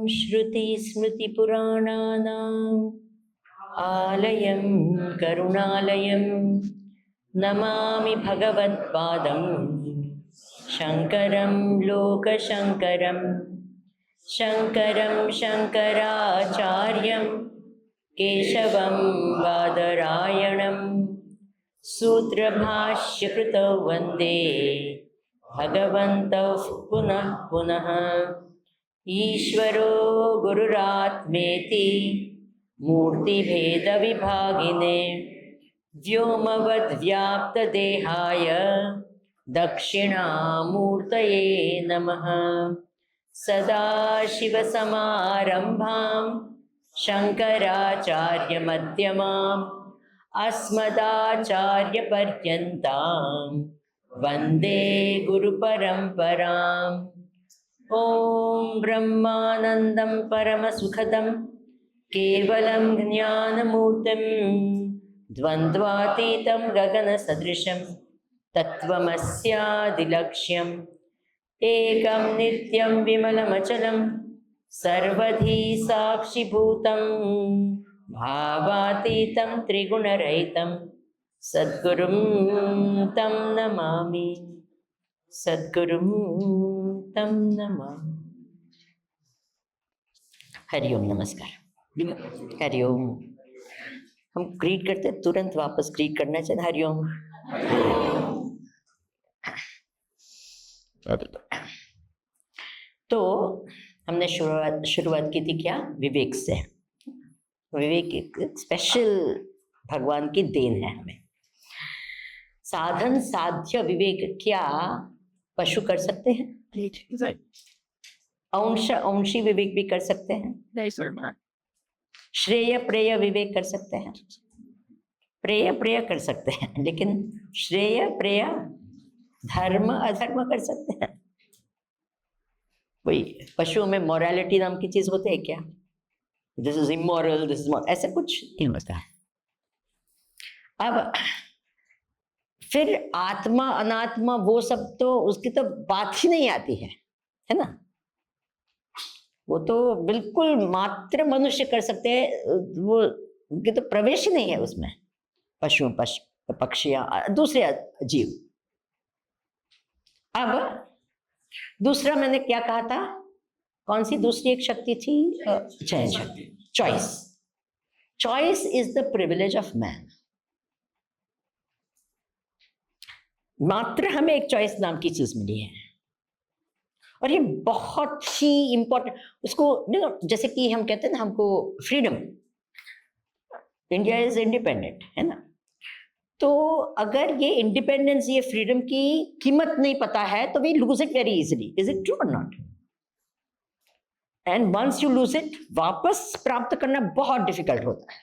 श्रुतिस्मृतिपुराणानाम् आलयं करुणालयं नमामि भगवत्पादं शङ्करं लोकशङ्करं शङ्करं शङ्कराचार्यं केशवं बादरायणं सूत्रभाष्यकृतौ वन्दे भगवन्तौ पुनः पुनः। ईश्वरो गुरुरात्मेति मूर्तिभेदविभागिने व्योमवद्व्याप्तदेहाय दक्षिणामूर्तये नमः। सदाशिवसमारम्भां शङ्कराचार्यमध्यमाम् अस्मदाचार्यपर्यन्तां वन्दे गुरुपरम्पराम्। ॐ ब्रह्मानन्दं परमसुखदं केवलं ज्ञानमूर्तिं द्वन्द्वातीतं गगनसदृशं तत्त्वमस्यादिलक्ष्यम् एकं नित्यं विमलमचलं सर्वधी साक्षिभूतं भावातीतं त्रिगुणरहितं सद्गुरुं तं नमामि, सद्गुरुं तं नमामि। हरिओम, नमस्कार। हरिओम। हम ग्रीट करते तुरंत वापस ग्रीट करना चाहिए। हरिओम। तो हमने शुरुआत की थी क्या? विवेक से। विवेक एक स्पेशल भगवान की देन है हमें। साधन साध्य विवेक क्या पशु कर सकते हैं? अंशी विवेक भी कर सकते हैं। श्रेय प्रेय विवेक कर सकते हैं। प्रेय प्रेय कर सकते हैं, लेकिन श्रेय प्रेय धर्म अधर्म कर सकते हैं। वही पशुओं में मोरालिटी नाम की चीज होती है क्या? This is immoral, this is ऐसा कुछ नहीं होता है। अब फिर आत्मा अनात्मा वो सब तो उसकी तो बात ही नहीं आती है ना? वो तो बिल्कुल मात्र मनुष्य कर सकते हैं, वो उनकी तो प्रवेश ही नहीं है उसमें। पशु पक्षियां दूसरे जीव। अब दूसरा मैंने क्या कहा था? कौन सी दूसरी एक शक्ति थी? चयन शक्ति, choice. Choice is the privilege of man. मात्र हमें एक चॉइस नाम की चीज मिली है, और ये बहुत ही इंपॉर्टेंट। उसको जैसे कि हम कहते हैं ना, हमको फ्रीडम, इंडिया इज इंडिपेंडेंट, है ना? तो अगर ये इंडिपेंडेंस, ये फ्रीडम की कीमत नहीं पता है तो we lose it very easily. Is it true और not? And once you lose it, वापस प्राप्त करना बहुत डिफिकल्ट होता है।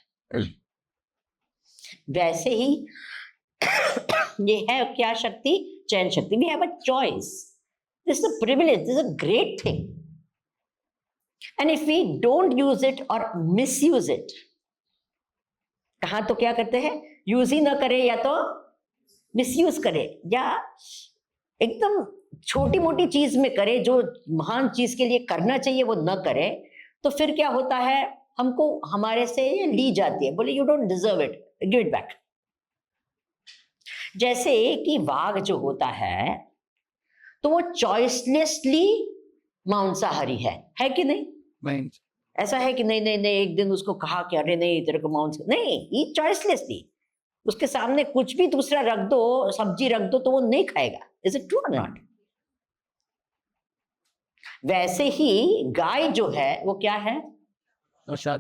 वैसे ही ये है क्या शक्ति? चयन शक्ति। We have a choice. This is a privilege. This is a great thing. And if we don't use it or misuse it, कहा तो क्या करते हैं? यूज ही ना करे या तो मिसयूज करे, या एकदम छोटी मोटी चीज में करे, जो महान चीज के लिए करना चाहिए वो न करे, तो फिर क्या होता है? हमको हमारे से ये ली जाती है। बोले you don't deserve it, give it back. जैसे कि वाघ जो होता है तो वो चॉइसलेसली मांसाहारी है कि नहीं? ऐसा है कि नहीं नहीं नहीं, एक दिन उसको कहा कि अरे नहीं तेरे को मांस नहीं, ये चॉइसलेसली। उसके सामने कुछ भी दूसरा रख दो, सब्जी रख दो, तो वो नहीं खाएगा। इज इट ट्रू और नॉट? वैसे ही गाय जो है वो क्या है?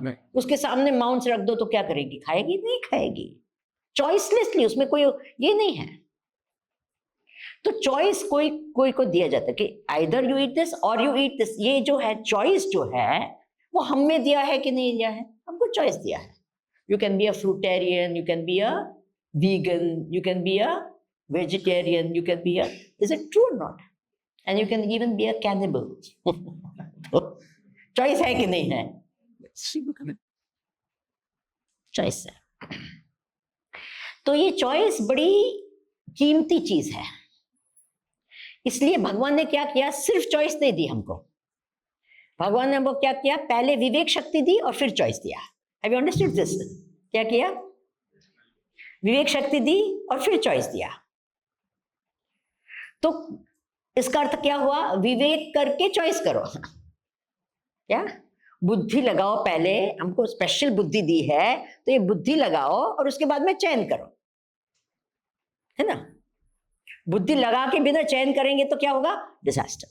में उसके सामने मांस रख दो तो क्या करेगी? खाएगी? नहीं खाएगी। चॉइसलेसली, उसमें कोई ये नहीं है। तो चॉइस कोई को दिया जाता है कि आइदर यू ईट दिस और यू ईट दिस। ये जो है चॉइस जो है वो हमें दिया है कि नहीं दिया है? हमको चॉइस दिया है। You can be a fruitarian, you can be a vegan, you can be a vegetarian, you can be a, is it true और not? And you can even be a cannibal. Choice है कि नहीं है? Choice है। तो ये choice बड़ी कीमती चीज है। इसलिए भगवान ने क्या किया? सिर्फ चॉइस नहीं दी हमको, भगवान ने हमको क्या किया, पहले विवेक शक्ति दी और फिर चॉइस दिया। Have you understood this? क्या किया? विवेक शक्ति दी और फिर चॉइस दिया। तो इसका अर्थ क्या हुआ? विवेक करके चॉइस करो। क्या? बुद्धि लगाओ, पहले हमको स्पेशल बुद्धि दी है तो ये बुद्धि लगाओ और उसके बाद में चयन करो, है ना? बुद्धि लगा के बिना चयन करेंगे तो क्या होगा? डिजास्टर।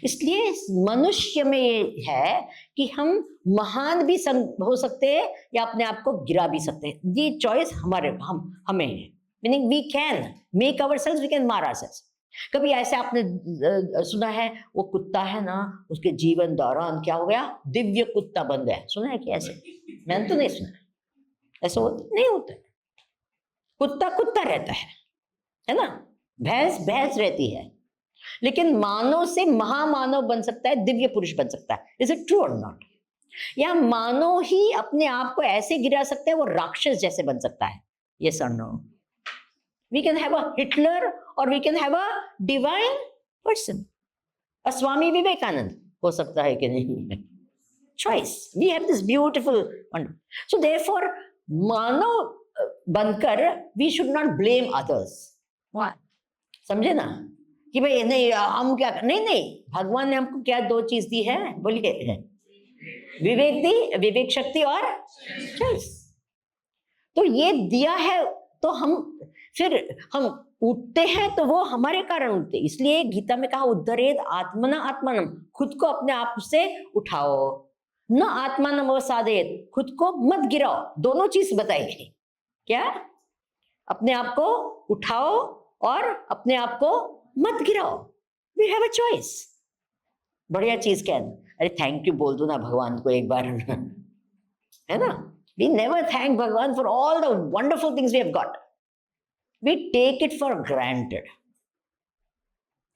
इसलिए मनुष्य में ये है कि हम महान भी हो सकते हैं या अपने आप को गिरा भी सकते हैं। ये चॉइस हमें है। Meaning we can make ourselves, we can mar ourselves. कभी ऐसे आपने सुना है, वो कुत्ता है ना, उसके जीवन दौरान क्या हो गया? दिव्य कुत्ता बन गया। सुना है कि ऐसे? मैंने तो नहीं सुना। ऐसा नहीं होता। कुत्ता कुत्ता रहता है ना? भैंस भैंस रहती है। लेकिन मानव से महामानव बन सकता है, दिव्य पुरुष बन सकता है। इज इट ट्रू और नॉट? या मानव ही अपने आप को ऐसे गिरा सकता है, वो राक्षस जैसे बन सकता है? Yes or no? We can have a Hitler or we can have a divine person. Swami Vivekananda हो सकता है कि नहीं? Choice. We have this beautiful. So therefore मानव बनकर we should not blame others. समझे ना? कि भाई नहीं हम क्या, नहीं, भगवान ने हमको क्या दो चीज दी है? बोलिए। विवेक दी, विवेक शक्ति और चॉइस। तो ये दिया है तो हम उठते हैं तो वो हमारे कारण उठते। इसलिए गीता में कहा, उद्धरेद आत्मना आत्मानम, खुद को अपने आप से उठाओ। न आत्मानम अवसादेत, खुद को मत गिराओ। दोनों चीज बताई। क्या? अपने आप को उठाओ और अपने आप को मत गिराओ। We have a choice. बढ़िया चीज क्या है? अरे थैंक यू बोल दो ना भगवान को एक बार, है ना? वी नेवर थैंक भगवान for all the wonderful things we have got. We take it for granted,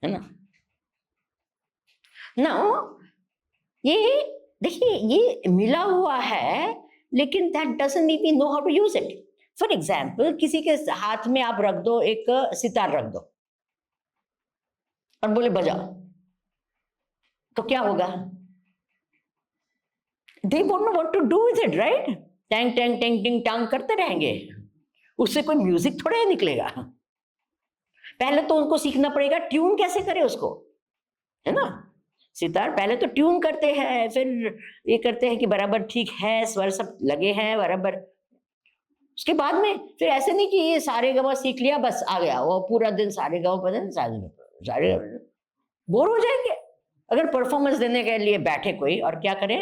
है ना? नाउ ये देखिए, ये मिला हुआ है, लेकिन that doesn't mean we know how to use it. For example, किसी के हाथ में आप रख दो, एक सितार रख दो और बोले बजाओ, तो क्या होगा? They won't know what to do with it, right? Tang Tang Tang टिंग टांग करते रहेंगे, उससे कोई म्यूजिक थोड़ा ही निकलेगा। पहले तो उनको सीखना पड़ेगा ट्यून कैसे करे उसको, है ना? सितार पहले तो ट्यून करते हैं, फिर ये करते हैं कि बराबर ठीक है, स्वर सब लगे हैं बराबर। उसके बाद में फिर ऐसे नहीं कि ये सारे गवा सीख लिया बस आ गया, वो पूरा दिन सारे गवा बजाए, सारे बोर हो जाएंगे। अगर परफॉर्मेंस देने के लिए बैठे कोई और क्या करे,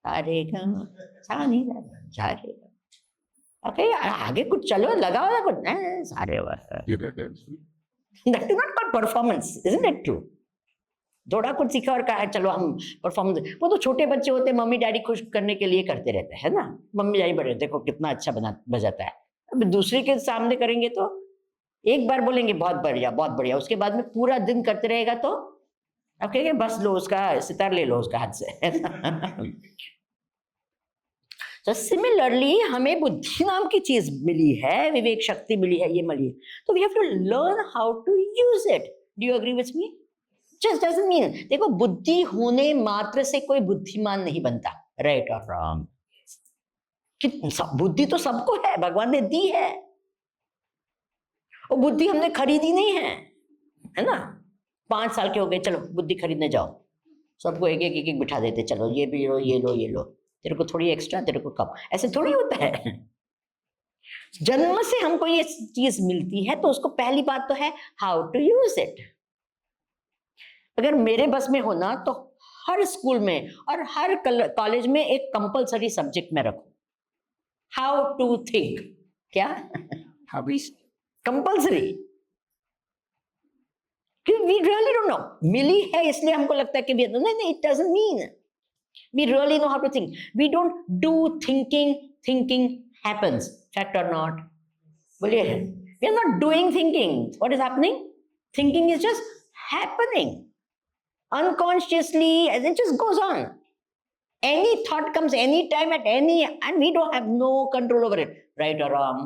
सारे ओके आगे कुछ चलो, लगाओ ना कुछ, सारे that is not called performance, isn't it true? थोड़ा कुछ सीखा और कहा चलो हम परफॉर्मेंस। वो तो छोटे बच्चे होते, मम्मी डैडी खुश करने के लिए करते रहते हैं ना। मम्मी डैडी बड़े देखो कितना अच्छा बजाता है। अब दूसरे के सामने करेंगे तो एक बार बोलेंगे बहुत बढ़िया बहुत बढ़िया, उसके बाद में पूरा दिन करते रहेगा तो आप कहेंगे बस लो उसका सितार ले लो उसका हाथ से। तो सिमिलरली हमें बुद्धि नाम की चीज मिली है, विवेक शक्ति मिली है, ये मिली है, तो we have to learn how to use it. Do you agree with me? Just doesn't mean, देखो बुद्धि होने मात्र से कोई बुद्धिमान नहीं बनता, राइट और रॉन्ग? बुद्धि तो सबको है, भगवान ने दी है। और बुद्धि हमने खरीदी नहीं है ना? 5 साल के हो गए, चलो बुद्धि खरीदने जाओ, सबको एक एक बिठा देते, चलो ये भी लो ये लो ये लो, तेरे को थोड़ी एक्स्ट्रा तेरे को कम। ऐसे थोड़ी होता है। जन्म से हमको ये चीज मिलती है, तो उसको पहली बात तो है हाउ टू यूज इट। अगर मेरे बस में होना तो हर स्कूल में और हर कॉलेज में एक कंपलसरी सब्जेक्ट में रखो, हाउ टू थिंक। क्या? Compulsory. We really don't know, मिली है इसलिए हमको लगता है कि नहीं, it doesn't mean we really know how to think. We don't do thinking, thinking happens, fact or not? बोलिए। We are not doing thinking, what is happening? Thinking is just happening unconsciously, as it just goes on. Any thought comes anytime at any, and we don't have no control over it, right or wrong?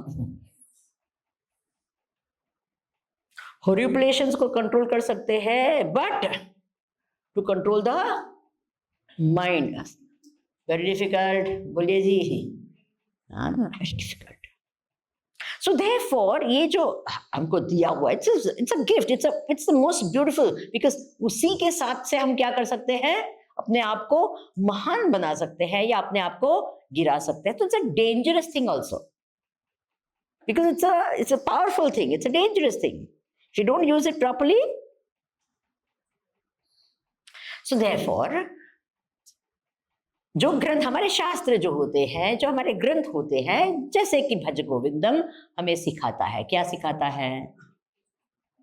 Horripulations को control कर सकते हैं, but to control the mind very difficult, बोलिए जी। Difficult. So therefore ये जो हमको दिया हुआ it's a gift, it's the most beautiful, because उसी के साथ से हम क्या कर सकते हैं, अपने आप को महान बना सकते हैं या अपने आप को गिरा सकते हैं। तो it's a dangerous thing also, because it's a powerful thing, it's a dangerous thing if you don't use it properly. So therefore जो ग्रंथ, हमारे शास्त्र जो होते हैं, जो हमारे ग्रंथ होते हैं, जैसे कि भज गोविंदम हमें सिखाता है, क्या सिखाता है,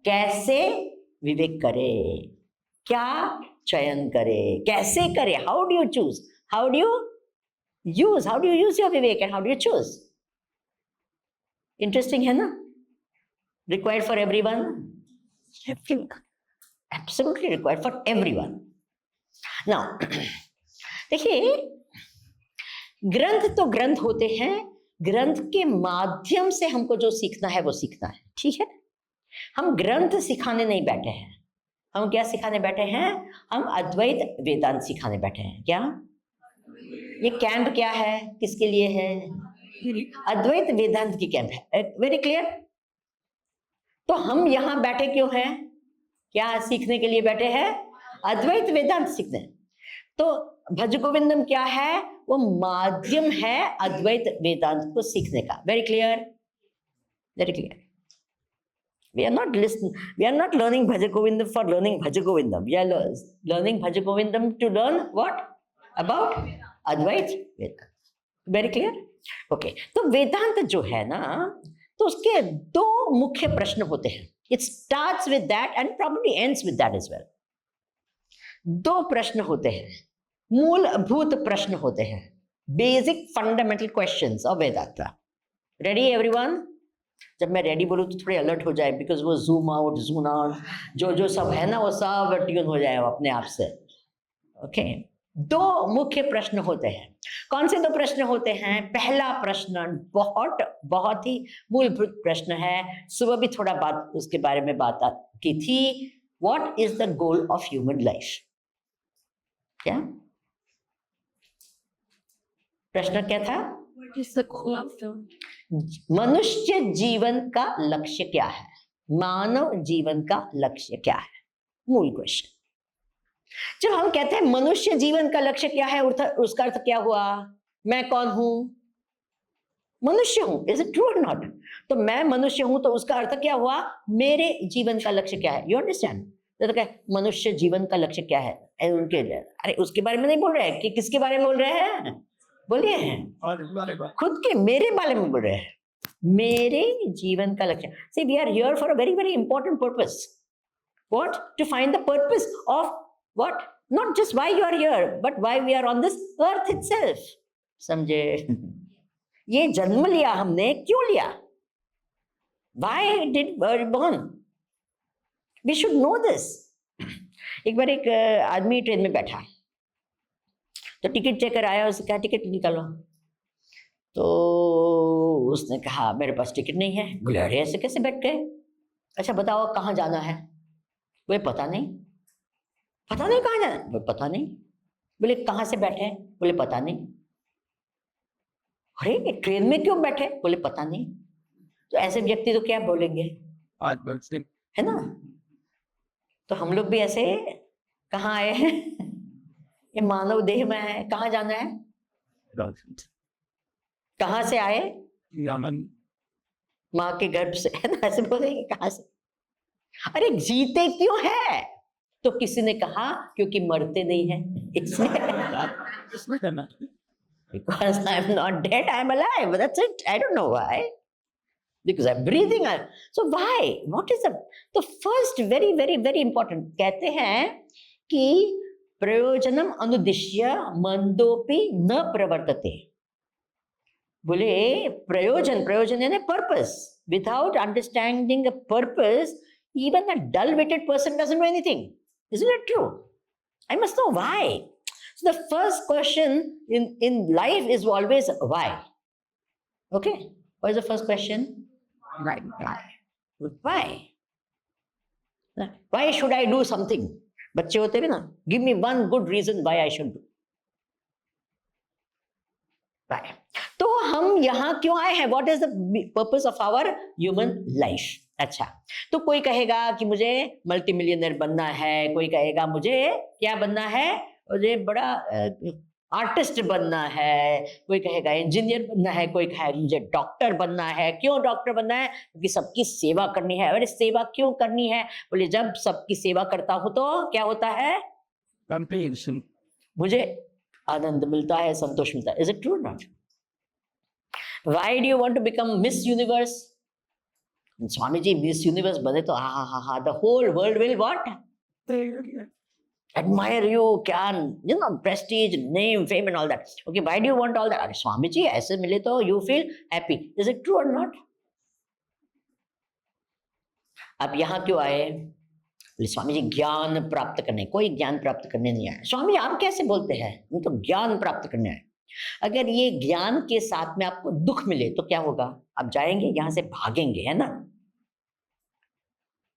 कैसे विवेक करे, क्या चयन करे, कैसे करे, how do you choose, how do you use your Vivek and how do you choose. Interesting है ना? Required for everyone, absolutely required for everyone. Now देखिए, ग्रंथ तो ग्रंथ होते हैं, ग्रंथ के माध्यम से हमको जो सीखना है वो सीखना है, ठीक है। हम ग्रंथ सिखाने नहीं बैठे हैं, हम क्या सिखाने बैठे हैं, हम अद्वैत वेदांत सिखाने बैठे हैं। क्या ये कैंप क्या है, किसके लिए है? अद्वैत वेदांत की कैंप है, वेरी क्लियर। तो हम यहां बैठे क्यों हैं, क्या सीखने के लिए बैठे हैं? अद्वैत वेदांत सीखने। तो भज गोविंदम क्या है, वो माध्यम है अद्वैत वेदांत को सीखने का। Very clear, very clear. We are not learning Bhaja Govindam for learning Bhaja Govindam. We are learning Bhaja Govindam to learn what? About Advait Vedant. Very clear? Okay. तो वेदांत जो है ना, तो उसके दो मुख्य प्रश्न होते हैं। It starts with that and probably ends with that as well. दो प्रश्न होते हैं, मूलभूत प्रश्न होते हैं, basic fundamental questions of Vedanta. Ready everyone? जब मैं रेडी बोलूँ तो थोड़े अलर्ट हो जाए, बिकॉज वो जूम आउट जूम आउट जो सब है ना, वो सब ट्यून हो जाए अपने आप से। ओके, दो मुख्य प्रश्न होते हैं। कौन से दो प्रश्न होते हैं? पहला प्रश्न बहुत ही मूलभूत प्रश्न है, सुबह भी थोड़ा बात उसके बारे में बात की थी। What is the goal of human life? क्या प्रश्न क्या था? मनुष्य जीवन का लक्ष्य क्या है, मानव जीवन का लक्ष्य क्या है, मूल क्वेश्चन। जब हम कहते हैं मनुष्य जीवन का लक्ष्य क्या है, उसका अर्थ क्या हुआ? मैं कौन हूं? मनुष्य हूं। इज इट ट्रू और नॉट? तो मैं मनुष्य हूं, तो उसका अर्थ क्या हुआ? मेरे जीवन का लक्ष्य क्या है? You understand? तो क्या मनुष्य जीवन का लक्ष्य क्या है? उनके, अरे उसके बारे में नहीं बोल रहे हैं कि किसके बारे में बोल रहे हैं? बोलिए, खुद के, मेरे बारे में बोल रहे हैं। मेरे जीवन का लक्ष्य। See, we are here for a very, very important purpose. What? To find the purpose of what? Not just why you are here, but why we are on this earth itself. समझे? ये जन्म लिया हमने, क्यों लिया? Why did we born? We should know this. एक बार एक आदमी ट्रेन में बैठा, तो टिकट चेकर आया, उसने कहा टिकट निकालो। तो उसने कहा मेरे पास टिकट नहीं है। बोले अरे ऐसे कैसे बैठ गए? अच्छा बताओ कहाँ जाना है? बोले पता नहीं। पता नहीं कहाँ जाना? बोले पता नहीं। बोले कहाँ से बैठे? बोले पता नहीं। अरे ट्रेन में क्यों बैठे? बोले पता नहीं। तो ऐसे व्यक्ति तो क्या बोलेंगे, है ना? तो हम लोग भी ऐसे कहाँ आए हैं? ये मानव देह में है, कहाँ जाना है? कहाँ से आए? माँ के गर्भ से, है ना? ऐसे बोलेंगे कहाँ से? अरे जीते क्यों है? तो किसी ने कहा क्योंकि मरते नहीं है, इसलिए। Because I am not dead, I am alive. That's it. I don't know why. Because I'm breathing. So why? What is the first very, very, very important? कहते हैं कि प्रयोजनम अनुदिश्य मंदोपि न प्रवर्तते। बोले प्रयोजन यानी purpose. Without understanding a purpose, even a dull-witted person doesn't know anything. Isn't it true? I must know why. So the first question in life is always why. Okay? What is the first question? Right. Why? Why should I do something? बच्चे होते हैं ना, give me one good reason why I should do. Bye. तो हम यहाँ क्यों आए हैं? What is the purpose of our human life? अच्छा, तो कोई कहेगा कि मुझे मल्टी मिलियनर बनना है, कोई कहेगा मुझे क्या बनना है, मुझे बड़ा आर्टिस्ट बनना है, कोई कहेगा इंजीनियर बनना है, कोई कहेगा मुझे डॉक्टर बनना है। क्यों डॉक्टर बनना है? क्योंकि सबकी सेवा करनी है। अरे सेवा क्यों करनी है? बोले जब सबकी सेवा करता हूं तो क्या होता है? मुझे आनंद मिलता है, संतोष मिलता है। इज इट ट्रू और not? Why do you want to become miss universe? Swami ji miss universe बने तो हा हा हा the whole world will what? admire you, can, you know, prestige, name, fame and all that. Okay, why do you want all that? अरे स्वामी जी ऐसे मिले तो you feel happy. Is it true or not? अब यहाँ क्यों आए? स्वामी जी ज्ञान प्राप्त करने। कोई ज्ञान प्राप्त करने नहीं आया। स्वामी जी आप कैसे बोलते हैं? वो तो ज्ञान प्राप्त करने आए। अगर ये ज्ञान के साथ में आपको दुख मिले तो क्या होगा? आप जाएंगे यहाँ से, भागेंगे, है ना?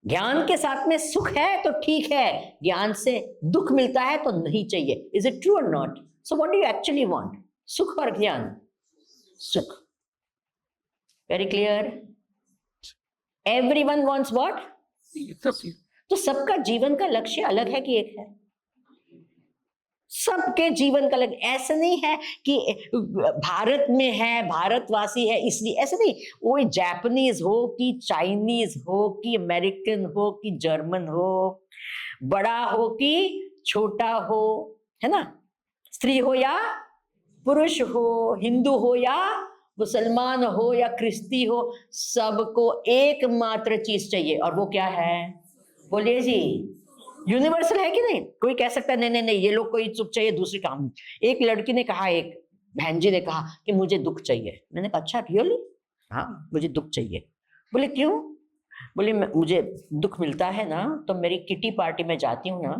ज्ञान के साथ में सुख है तो ठीक है, ज्ञान से दुख मिलता है तो नहीं चाहिए। इज इट ट्रू और not? So what do you actually want? सुख और ज्ञान? सुख। Very clear? Everyone wants what? तो सबका जीवन का लक्ष्य अलग है कि एक है? सबके जीवन का अलग। ऐसा नहीं है कि भारत में है, भारतवासी है इसलिए, ऐसा नहीं। वो जापानीज हो कि चाइनीज हो कि अमेरिकन हो कि जर्मन हो, बड़ा हो कि छोटा हो, है ना, स्त्री हो या पुरुष हो, हिंदू हो या मुसलमान हो या क्रिस्ती हो, सबको एकमात्र चीज चाहिए। और वो क्या है? बोलिए जी। यूनिवर्सल है कि नहीं? कोई कह सकता है नहीं नहीं नहीं ये लोग कोई सुख चाहिए, दूसरी काम। एक लड़की ने कहा, एक बहन जी ने कहा कि मुझे दुख चाहिए। मैंने कहा अच्छा रियली? हाँ मुझे दुख चाहिए। बोले क्यों? बोले मुझे दुख मिलता है ना तो मेरी किटी पार्टी में जाती हूँ ना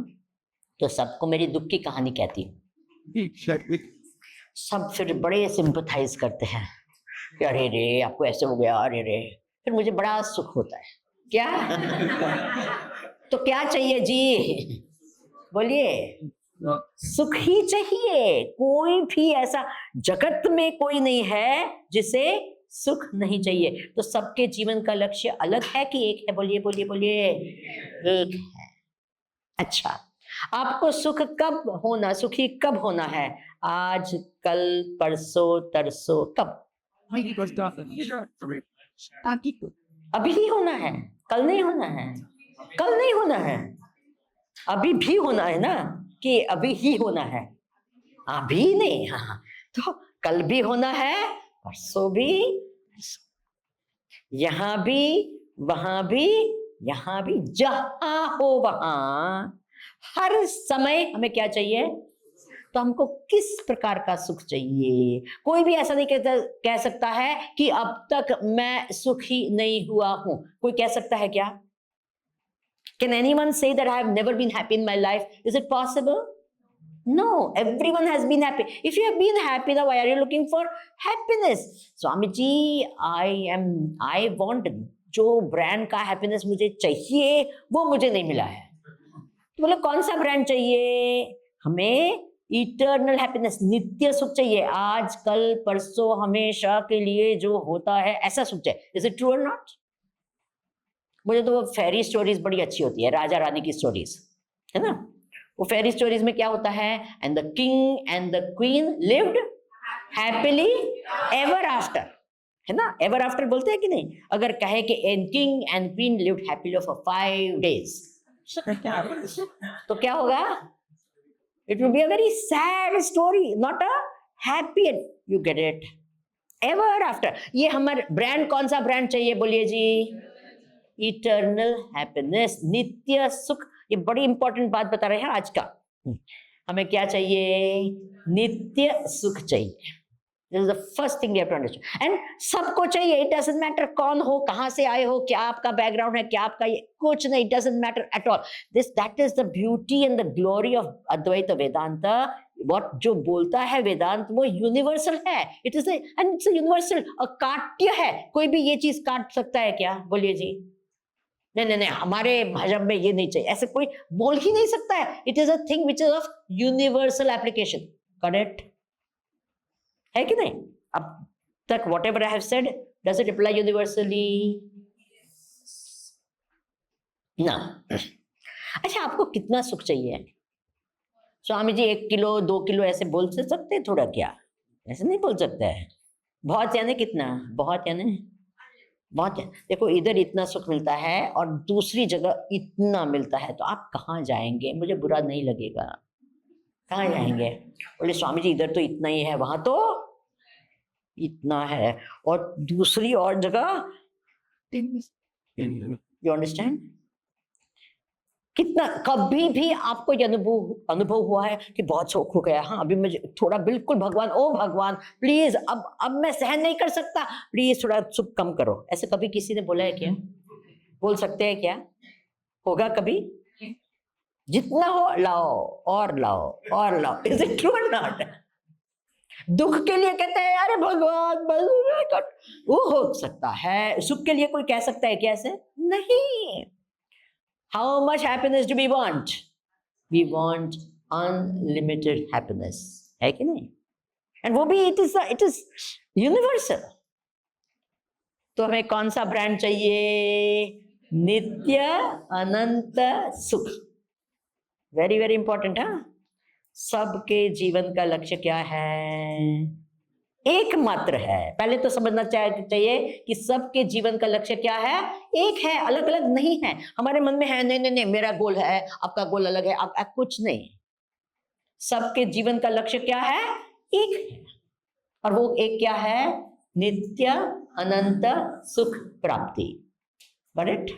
तो सबको मेरी दुख की कहानी कहती हूँ। सब फिर बड़े सिंपथाइज करते हैं कि अरे रे आपको ऐसे हो गया, अरे रे। फिर मुझे बड़ा सुख होता है। क्या? तो क्या चाहिए जी? बोलिए। सुख ही चाहिए। कोई भी ऐसा जगत में कोई नहीं है जिसे सुख नहीं चाहिए। तो सबके जीवन का लक्ष्य अलग है कि एक है? बोलिए बोलिए बोलिए। एक है। अच्छा, आपको सुख कब होना, सुखी कब होना है? आज, कल, परसों, तरसों, कब? अभी ही होना है, कल नहीं होना है। कल नहीं होना है, अभी भी होना है ना, कि अभी ही होना है? अभी नहीं। हाँ, तो कल भी होना है, परसों भी, यहां भी, वहां भी, यहां भी, जहां हो वहां, हर समय हमें क्या चाहिए? तो हमको किस प्रकार का सुख चाहिए? कोई भी ऐसा नहीं कह सकता है कि अब तक मैं सुखी नहीं हुआ हूं। कोई कह सकता है क्या? Can anyone say that I have never been happy in my life? Is it possible? No, everyone has been happy. If you have been happy, now why are you looking for happiness? Swami ji, I want जो brand का happiness मुझे चाहिए वो मुझे नहीं मिला है। तो बोले कौन सा ब्रांड चाहिए? हमें इटर्नल हैप्पीनेस, नित्य सुख चाहिए। आज, कल, परसों, हमेशा के लिए जो होता है ऐसा सुख चाहिए। इज इट ट्रू और नॉट? मुझे तो वो फेरी स्टोरीज बड़ी अच्छी होती है, राजा रानी की स्टोरीज, है ना? वो फेरी स्टोरीज में क्या होता है? And the king and the queen lived happily ever after, है ना? एवर आफ्टर बोलते हैं कि नहीं? अगर कहे कि and king and queen lived happily for 5 days तो क्या होगा? It will be a very sad story, not a happy. You get it? Ever after. ये हमारा ब्रांड, कौन सा ब्रांड चाहिए? बोलिए जी। इटर्नल हैप्पीनेस, नित्य सुख। ये बड़ी इंपॉर्टेंट बात बता रहे हैं आज का। हमें क्या चाहिए? नित्य सुख चाहिए। This is the first thing you have to understand. And सबको चाहिए। इट डजंट मैटर कौन हो, कहां से आए हो, क्या आपका बैकग्राउंड है, क्या आपका ये, कुछ नहीं, it doesn't matter at all. That is the beauty and the glory of Advaita Vedanta. What जो बोलता है वेदांत वो यूनिवर्सल है। It is and it's universal, अकाट्य है। कोई भी ये चीज काट सकता है क्या? बोलिए जी। नहीं नहीं नहीं, हमारे मजहब में ये नहीं चाहिए, ऐसे कोई बोल ही नहीं सकता है। It is a thing which is of universal application. Correct? है कि नहीं? अब तक whatever I have said, does it apply universally? ना। अच्छा, आपको कितना सुख चाहिए? स्वामी जी 1 किलो 2 किलो ऐसे बोल से सकते हैं थोड़ा? क्या ऐसे नहीं बोल सकते हैं? बहुत यानी कितना? बहुत यानी बहुत है। देखो, इधर इतना सुख मिलता है और दूसरी जगह इतना मिलता है, तो आप कहाँ जाएंगे? मुझे बुरा नहीं लगेगा, कहाँ जाएंगे? बोले स्वामी जी इधर तो इतना ही है, वहां तो इतना है, और दूसरी और जगह, यू अंडरस्टैंड? कितना कभी भी आपको ये अनुभव हुआ है कि बहुत शौक हो गया, हाँ अभी मुझे थोड़ा बिल्कुल भगवान, ओ भगवान प्लीज अब मैं सहन नहीं कर सकता, प्लीज थोड़ा सुख कम करो, ऐसे कभी किसी ने बोला है क्या? बोल सकते हैं क्या? होगा कभी? जितना हो लाओ और लाओ और लाओ। इज इट ट्रू और नॉट? दुख के लिए कहते हैं अरे भगवान बस, वो हो सकता है। सुख के लिए कोई कह सकता है क्या ऐसे? नहीं। How much happiness do we want? We want unlimited happiness, है कि नहीं? And वो भी it is universal. तो हमें कौन सा ब्रांड चाहिए? नित्य अनंत सुख। Very very important. हाँ, सबके जीवन का लक्ष्य क्या है? एकमात्र है। पहले तो समझना चाहिए कि सबके जीवन का लक्ष्य क्या है? एक है, अलग अलग नहीं है। हमारे मन में है नहीं नहीं नहीं मेरा गोल है, आपका गोल अलग है, आप कुछ नहीं। सबके जीवन का लक्ष्य क्या है? एक है, और वो एक क्या है? नित्य अनंत सुख प्राप्ति। Got it?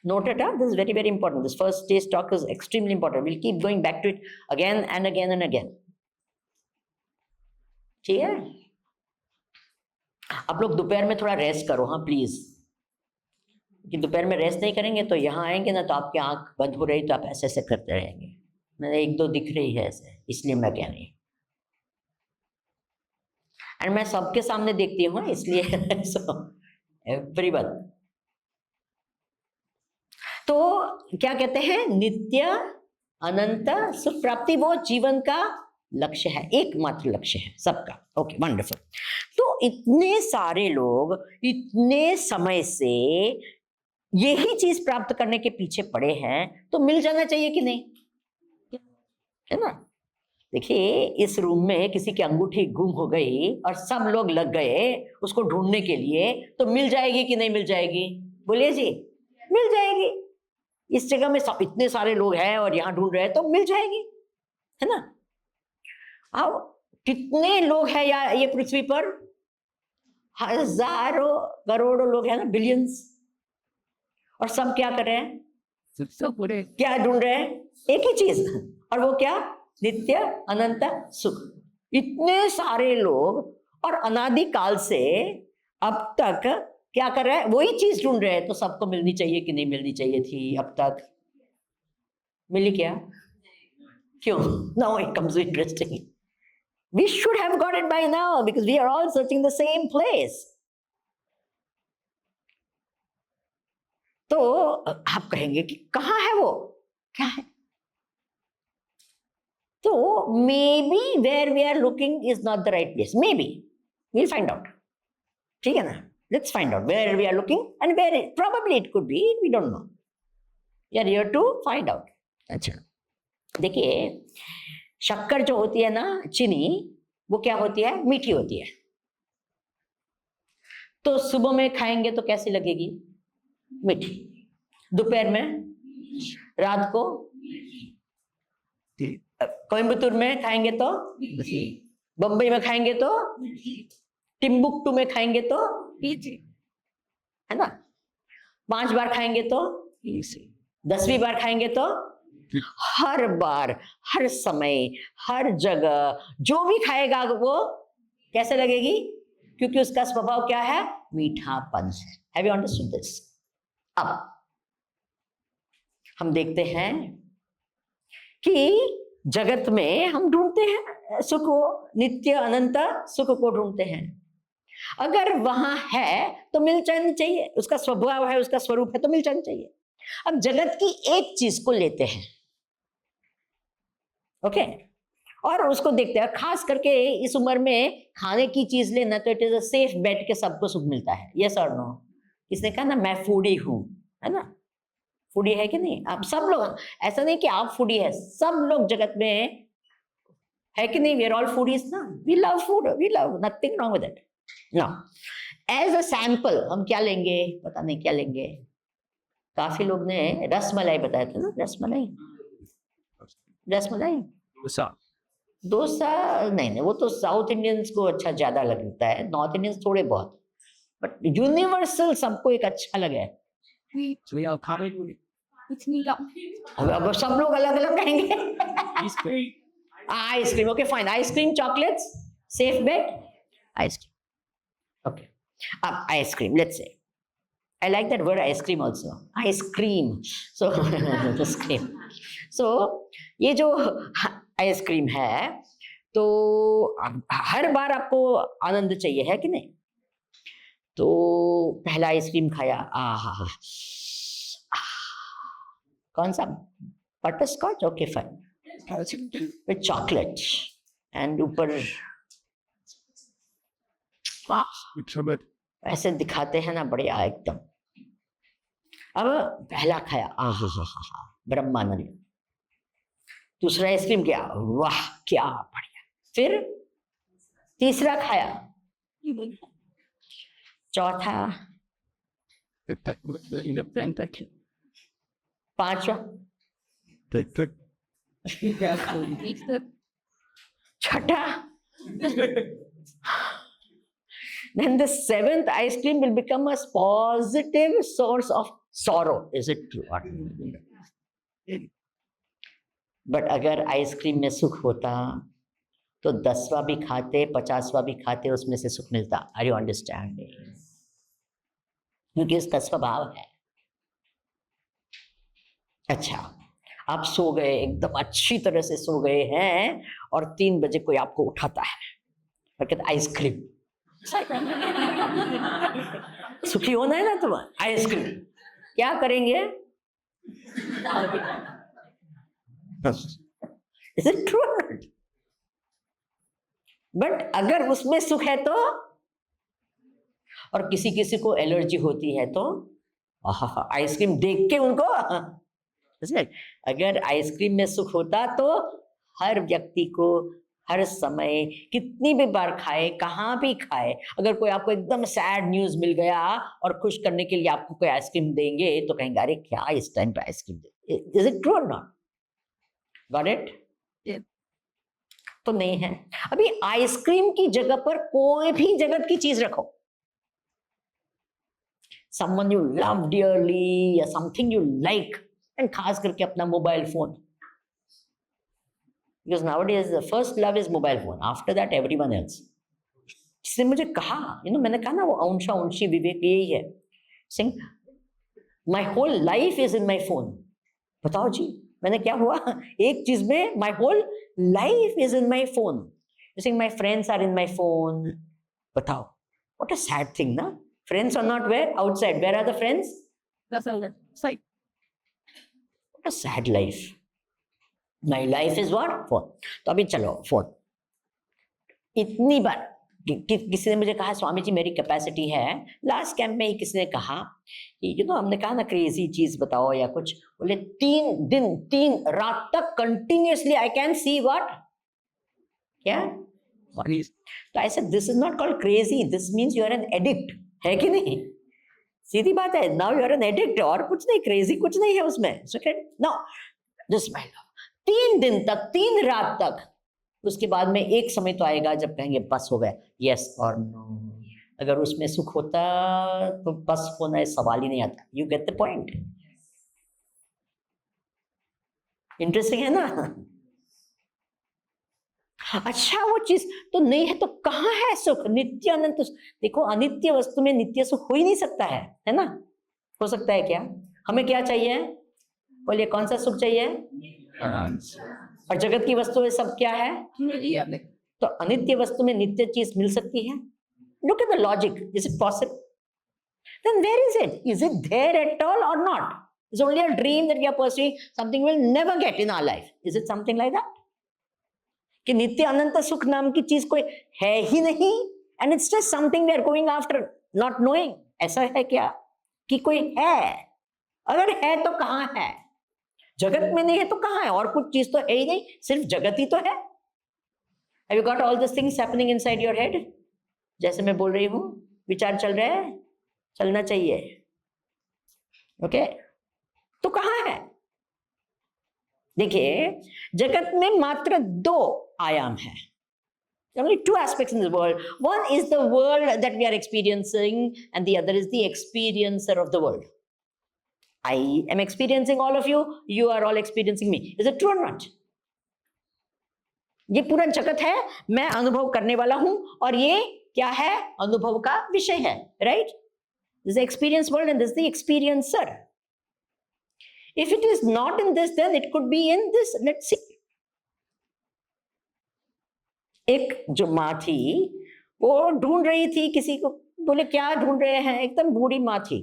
Note it, this is very very important. This first stage talk is extremely important. We'll keep going back to it again and again and again. ठीक है? आप लोग दोपहर में थोड़ा रेस्ट करो, हाँ प्लीज, कि दोपहर में रेस्ट नहीं करेंगे तो यहाँ आएंगे ना तो आपकी आंख बंद हो रही तो आप ऐसे ऐसे करते रहेंगे। मैंने 1-2 दिख रही है ऐसे, इसलिए मैं कह रही। और मैं सबके सामने देखती हूँ इसलिए एवरीवन। तो क्या कहते हैं? नित्य अनंत सुख प्राप्ति वो जीवन का लक्ष्य है, एकमात्र लक्ष्य है सबका। Okay, wonderful. तो इतने सारे लोग इतने समय से यही चीज प्राप्त करने के पीछे पड़े हैं, तो मिल जाना चाहिए कि नहीं? है ना? देखिए, इस रूम में किसी की अंगूठी गुम हो गई और सब लोग लग गए उसको ढूंढने के लिए, तो मिल जाएगी कि नहीं मिल जाएगी? बोलिए जी, मिल जाएगी। इस जगह में इतने सारे लोग हैं और यहाँ ढूंढ रहे हैं, तो मिल जाएगी, है ना? अब कितने लोग हैं ये पृथ्वी पर? हजारों करोड़ों लोग हैं ना, बिलियंस। और सब क्या कर रहे हैं? क्या ढूंढ रहे हैं? एक ही चीज, और वो क्या? नित्य अनंत सुख। इतने सारे लोग और अनादि काल से अब तक क्या कर रहे हैं? वही चीज ढूंढ रहे हैं। तो सबको मिलनी चाहिए कि नहीं मिलनी चाहिए थी? अब तक मिली क्या? क्यों? Now it comes interesting. We should have got it by now because we are all searching the same place. तो आप कहेंगे कि कहाँ है वो? क्या है? तो maybe where we are looking is not the right place. Maybe we'll find out. ठीक है ना? Let's find out where we are looking and where probably it could be. We don't know. We are here to find out. अच्छा, देखिए, शक्कर जो होती है ना, चीनी, वो क्या होती है? मीठी होती है। तो सुबह में खाएंगे तो कैसी लगेगी? मीठी। दोपहर में, रात को, कोयम्बतूर में खाएंगे तो, बंबई में खाएंगे तो, टिम्बुक्टू में खाएंगे तो, है ना? 5 बार खाएंगे तो, 10वीं बार खाएंगे तो, हर बार, हर समय, हर जगह जो भी खाएगा वो कैसे लगेगी? क्योंकि उसका स्वभाव क्या है? मीठापन है। Have you understood this? अब हम देखते हैं कि जगत में हम ढूंढते हैं सुख को, नित्य अनंत सुख को ढूंढते हैं। अगर वहां है तो मिल जानी चाहिए, उसका स्वभाव है, उसका स्वरूप है, तो मिल जानी चाहिए। अब जगत की एक चीज को लेते हैं, ओके? और उसको देखते हैं, खास करके इस उम्र में खाने की चीज लेना तो it is a safe bet के सबको सुख मिलता है। Yes or no? किसने कहा ना मैं फूडी हूं, है ना? फूडी है कि नहीं? आप सब लोग, ऐसा नहीं कि आप फूडी है, सब लोग जगत में है कि नहीं? वी आर ऑल फूडीज ना, we love food, we love, nothing wrong with it. Now as a sample हम क्या लेंगे, पता नहीं क्या लेंगे। काफी लोग ने रसमलाई बताया था ना, रसमलाई, रसमलाई डोसा नहीं नहीं, वो तो साउथ इंडियंस को अच्छा ज्यादा लगता है, नॉर्थ इंडियंस थोड़े बहुत, बट यूनिवर्सल सबको एक अच्छा लगे। अब सब लोग अलग अलग कहेंगे। Ice cream, okay fine, ice cream, chocolates, safe bet, ice cream. Okay, अब ice cream, let's say I like that word ice cream also. Ice cream. So, ice cream. So, ये जो आइसक्रीम है, तो हर बार आपको आनंद चाहिए, है कि नहीं? तो पहला आइसक्रीम खाया, आहा, कौन सा? Butterscotch, okay fine, with chocolate and ऊपर ऐसे दिखाते हैं ना, बढ़िया एकदम। अब पहला खाया, आहा हा हा, ब्रह्मानंद। दूसरा आइसक्रीम क्या, वाह क्या बढ़िया। फिर तीसरा खाया, चौथा, पांचवा, छठा, then the seventh ice cream will become a positive source of sorrow. Is it true? But अगर आइसक्रीम में सुख होता तो 10वां भी खाते, 50वां भी खाते, उसमें से सुख मिलता। Are you understanding? क्योंकि इसका स्वभाव है। अच्छा, आप सो गए, एकदम अच्छी तरह से सो गए हैं, और 3 बजे कोई आपको उठाता है और कहता आइसक्रीम। सुखी होना है ना तुम, आइसक्रीम। क्या करेंगे? Is it true? बट अगर उसमें सुख है तो, और किसी किसी को एलर्जी होती है तो आइसक्रीम देख के उनको, अगर आइसक्रीम में सुख होता तो हर व्यक्ति को हर समय कितनी भी बार खाए, कहाँ भी खाए, अगर कोई आपको एकदम सैड न्यूज मिल गया और खुश करने के लिए आपको कोई आइसक्रीम देंगे तो कहेंगे अरे क्या इस टाइम पे ice cream they. Is it true और नॉट? Got it? तो नहीं है। अभी आइसक्रीम की जगह पर कोई भी जगत की चीज रखो, someone you love dearly या something you like, and खास करके अपना mobile phone, because nowadays the first love is mobile phone, after that everyone else. जिसने मुझे कहा, मैंने कहा ना वो अंशा अंशी विवेक यही है, saying my whole life is in my phone। बताओ जी मैंने क्या हुआ, एक चीज में my whole life is in my phone, saying my friends are in my phone। बताओ, what a sad thing ना, friends are not where? Outside। where are the friends? That's outside। what a sad life। My life is what? Phone. तो अभी चलो phone, इतनी बार किसी ने मुझे कहा स्वामी जी मेरी कैपेसिटी है, लास्ट कैंप में ही किसी ने कहा कि हमने कहा ना क्रेजी चीज बताओ या कुछ, बोले 3 दिन 3 रात तक continuously I can see what, क्या? तो ऐसे this is not called crazy, this means you are an addict, है कि नहीं? सीधी बात है, now you are an addict, और कुछ नहीं, क्रेजी कुछ नहीं है उसमें। नाउ दिस माय लव, 3 दिन तक 3 रात तक, उसके बाद में एक समय तो आएगा जब कहेंगे बस हो गया, यस और नो। अगर उसमें सुख होता तो बस होना सवाल ही नहीं आता। You get the point? Interesting है ना? अच्छा, वो चीज तो नहीं है तो कहाँ है सुख? नित्य अनंत। देखो अनित्य वस्तु में नित्य सुख हो ही नहीं सकता है ना? हो सकता है क्या? हमें क्या चाहिए? बोलिए कौन सा सुख चाहिए? और जगत की वस्तु में सब क्या है? तो अनित्य वस्तु में नित्य चीज मिल सकती है? Look at the logic, is it possible? Then where is it? Is it there at all or not? It's only a dream that we are pursuing, something we will never get in our life. Is it something like that? कि नित्य अनंत सुख नाम की चीज कोई है ही नहीं, and it's just something we are going after not knowing. ऐसा है क्या कि कोई है? अगर है तो कहाँ है? जगत में नहीं है तो कहाँ है? और कुछ चीज तो है ही नहीं, सिर्फ जगत ही तो है। Have you got all these things happening inside your head? जैसे मैं बोल रही हूँ, विचार चल रहा है, चलना चाहिए। ओके तो कहाँ है? देखिए, जगत में मात्र दो आयाम है। Only two aspects in the world. One is the world that we are experiencing, and the other is the experiencer of the world. I am experiencing all of you. You are all experiencing me. Is it true or not? ये पूरा जगत है, मैं अनुभव करने वाला हूं, और ये क्या है? अनुभव का विषय है, right? This is the experience world and this is the experiencer. If it is not in this, then it could be in this. Let's see. एक जो माँ थी, वो ढूंढ रही थी किसी को। बोले क्या ढूंढ रहे हैं? एकदम बूढ़ी माँ थी।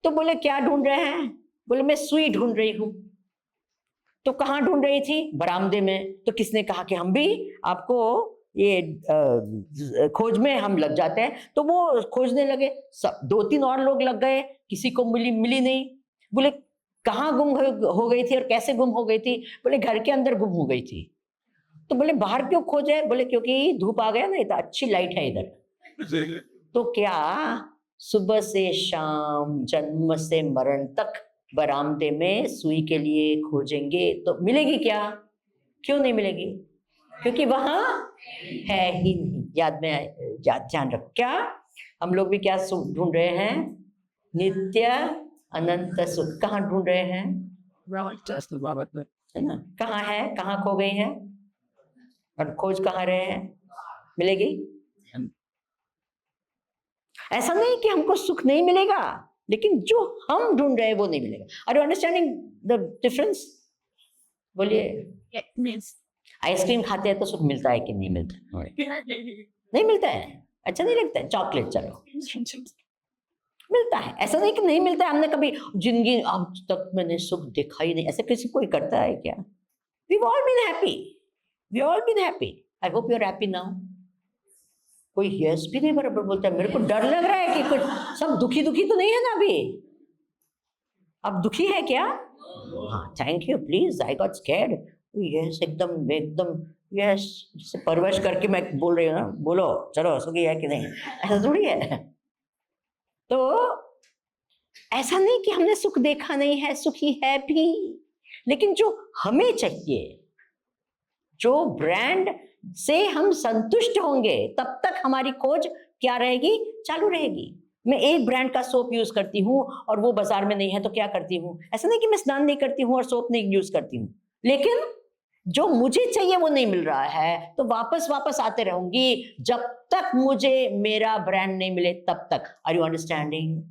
तो बोले क्या ढूंढ रहे हैं? बोले मैं सुई ढूंढ रही हूं। तो कहाँ ढूंढ रही थी? बरामदे में। तो किसने कहा कि हम भी आपको ये खोज में हम लग जाते हैं। तो वो खोजने लगे, सब 2-3 और लोग लग गए, किसी को मिली नहीं। बोले कहाँ गुम हो गई थी और कैसे गुम हो गई थी? बोले घर के अंदर गुम हो गई थी। तो बोले बाहर क्यों खोजे? बोले क्योंकि धूप आ गया ना, इतना अच्छी लाइट है इधर। तो क्या सुबह से शाम, जन्म से मरण तक बरामदे में सुई के लिए खोजेंगे तो मिलेगी क्या? क्यों नहीं मिलेगी? क्योंकि वहां है ही नहीं। याद में ध्यान रख, क्या हम लोग भी क्या ढूंढ रहे हैं? नित्य अनंत सुख। कहाँ ढूंढ रहे हैं? है ना? कहाँ है? कहाँ खो गई है? और खोज कहाँ रहे हैं? मिलेगी? ऐसा नहीं कि हमको सुख नहीं मिलेगा, लेकिन जो हम ढूंढ रहे हैं वो नहीं मिलेगा। Are you understanding the difference? बोलिए। आइसक्रीम खाते हैं तो सुख मिलता है कि नहीं मिलता? नहीं मिलता है। अच्छा नहीं लगता है? चॉकलेट चलो मिलता है। ऐसा नहीं कि नहीं मिलता है। हमने कभी जिंदगी आज तक मैंने सुख देखा ही नहीं, ऐसे किसी कोई करता है क्या? We've all been happy. We've all been happy. I hope you're happy now. कोई यस भी नहीं बराबर बोलता है। मेरे को डर लग रहा है कि कुछ सब दुखी तो नहीं है ना अभी? अब दुखी है क्या? हाँ, thank you please, I got scared. Yes, एकदम यस, जैसे परवश करके मैं बोल रही हूँ ना, बोलो चलो सुखी है कि नहीं, ऐसा थोड़ी है। तो ऐसा नहीं कि हमने सुख देखा नहीं है, सुखी है भी, लेकिन जो हमें चाहिए, जो ब्रांड से हम संतुष्ट होंगे, तब तक हमारी खोज क्या रहेगी? चालू रहेगी। मैं एक ब्रांड का सोप यूज करती हूँ और वो बाजार में नहीं है तो क्या करती हूँ? ऐसा नहीं कि मैं स्नान नहीं करती हूँ और सोप नहीं यूज करती हूँ, लेकिन जो मुझे चाहिए वो नहीं मिल रहा है तो वापस आते रहूंगी जब तक मुझे मेरा ब्रांड नहीं मिले, तब तक। Are you understanding?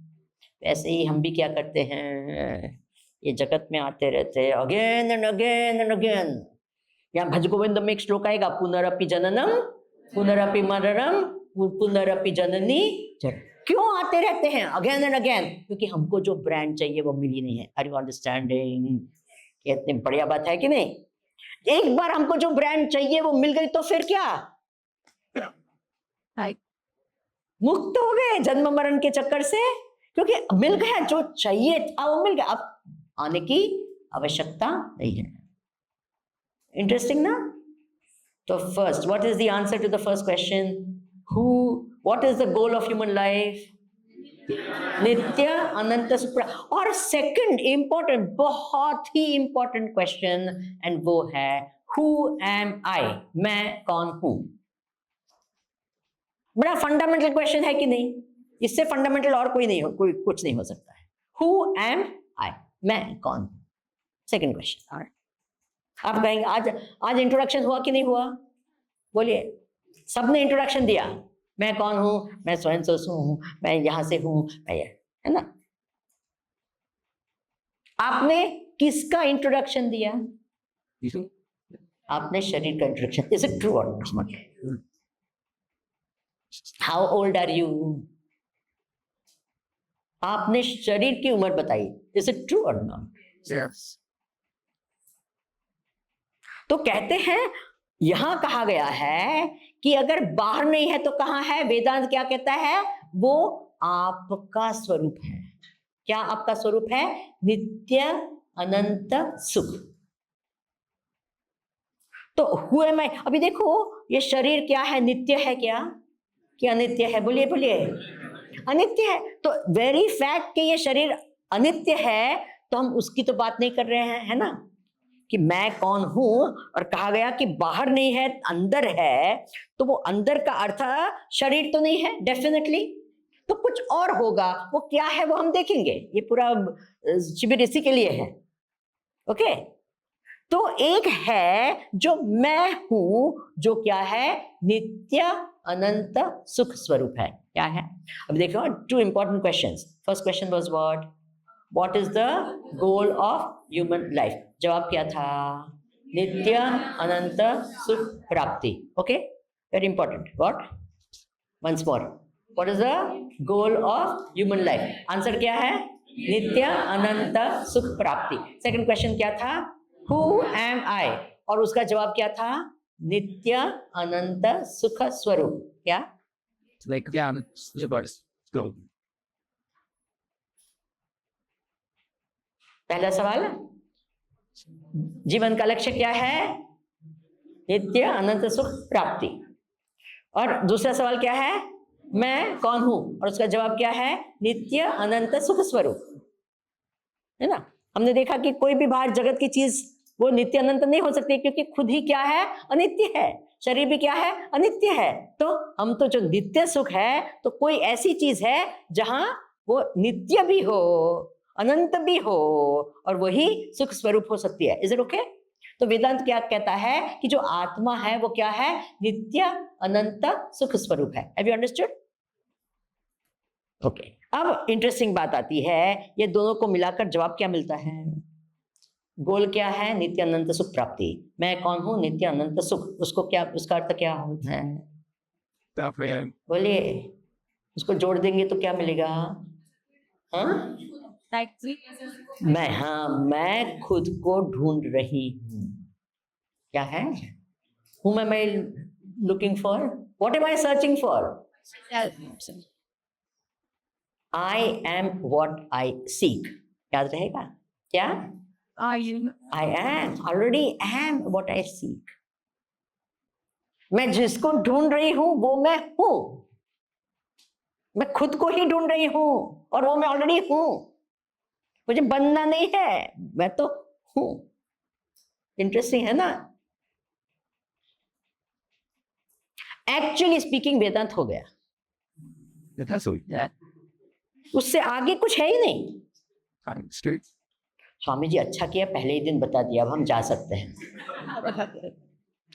ऐसे ही हम भी क्या करते हैं, ये जगत में आते रहते हैं again and again and again. यहाँ भज गोविंद में एक श्लोक आएगा, पुनरपि जननम पुनरपि मरणम पुनरपि जननी। क्यों आते रहते हैं अगेन एंड अगेन? क्योंकि हमको जो ब्रांड चाहिए वो मिली नहीं है। Are you understanding? ये इतनी बढ़िया बात है कि नहीं? एक बार हमको जो ब्रांड चाहिए वो मिल गई तो फिर क्या? मुक्त हो गए जन्म मरण के चक्कर से, क्योंकि मिल गया जो चाहिए था वो मिल गया, अब आने की आवश्यकता नहीं है। इंटरेस्टिंग ना? तो first, what is the answer to the first question? What is the goal of human life? नित्य अनंत सुख। और सेकंड इंपॉर्टेंट, बहुत ही इंपॉर्टेंट क्वेश्चन, एंड वो है हु एम आई? मैं कौन हूं? बड़ा फंडामेंटल क्वेश्चन है कि नहीं? इससे फंडामेंटल और कोई कुछ नहीं हो सकता है। हु एम आई? मैं कौन हूं? Second question. आप कहेंगे आज इंट्रोडक्शन हुआ कि नहीं हुआ? बोलिए। सबने इंट्रोडक्शन दिया, मैं कौन हूं, मैं स्वयं से हूं, मैं यहां से हूं, मैं ये, है ना? आपने किसका इंट्रोडक्शन दिया? आपने शरीर का इंट्रोडक्शन। इज इट ट्रू और not? How old are you? आपने शरीर की उम्र बताई। इज इट ट्रू और नॉट? यस। तो कहते हैं यहां कहा गया है कि अगर बाहर नहीं है तो कहां है? वेदांत क्या कहता है? वो आपका स्वरूप है। क्या आपका स्वरूप है? नित्य अनंत सुख। तो हुए मैं अभी देखो, ये शरीर क्या है? नित्य है क्या कि अनित्य है? बोलिए बोलिए। अनित्य है। तो वेरी फैक्ट कि ये शरीर अनित्य है, तो हम उसकी तो बात नहीं कर रहे हैं, है ना, कि मैं कौन हूं। और कहा गया कि बाहर नहीं है अंदर है, तो वो अंदर का अर्थ शरीर तो नहीं है डेफिनेटली, तो कुछ और होगा। वो क्या है वो हम देखेंगे। ये पूरा शिविर इसी के लिए है। ओके, तो एक है जो मैं हूं, जो क्या है? नित्य अनंत सुख स्वरूप है। क्या है? अब देखो, two important questions. First question was what is the goal of human life? जवाब क्या था? नित्य अनंत सुख प्राप्ति। Okay, very important. What? Once more, what is the goal of human life? Answer क्या है? नित्य अनंत सुख प्राप्ति। सेकंड क्वेश्चन क्या था? Who am I? और उसका जवाब क्या था? नित्य अनंत सुख स्वरूप। क्या? पहला सवाल, जीवन का लक्ष्य क्या है? नित्य अनंत सुख प्राप्ति। और दूसरा सवाल क्या है? मैं कौन हूं? और उसका जवाब क्या है? नित्य अनंत सुख स्वरूप। है ना? हमने देखा कि कोई भी बाहर जगत की चीज वो नित्य अनंत नहीं हो सकती, क्योंकि खुद ही क्या है? अनित्य है। शरीर भी क्या है? अनित्य है। तो हम तो जो नित्य सुख है, तो कोई ऐसी चीज है जहां वो नित्य भी हो, अनंत भी हो, और वही सुख स्वरूप हो सकती है। Is it okay? तो वेदांत क्या कहता है कि जो आत्मा है वो क्या है? नित्य अनंत सुख स्वरूप है। Have you understood? ओके, अब इंटरेस्टिंग बात आती है, ये दोनों को मिलाकर जवाब क्या मिलता है? गोल क्या है? नित्य अनंत सुख प्राप्ति। मैं कौन हूं? नित्य अनंत सुख। उसको क्या, उसका अर्थ क्या होता है? बोलिए। उसको जोड़ देंगे तो क्या मिलेगा? हाँ, मैं खुद को ढूंढ रही हूं। क्या है? Whom am I looking for? What am I searching for? I am what I seek. याद रहेगा क्या? I am already am what I seek. मैं जिसको ढूंढ रही हूं वो मैं हूं। मैं खुद को ही ढूंढ रही हूं, और वो मैं ऑलरेडी हूं। मुझे बनना नहीं है, मैं तो हूं। इंटरेस्टिंग है ना? एक्चुअली स्पीकिंग वेदांत हो गया। उससे आगे कुछ है ही नहीं। स्वामी जी अच्छा किया, पहले ही दिन बता दिया, अब हम जा सकते हैं।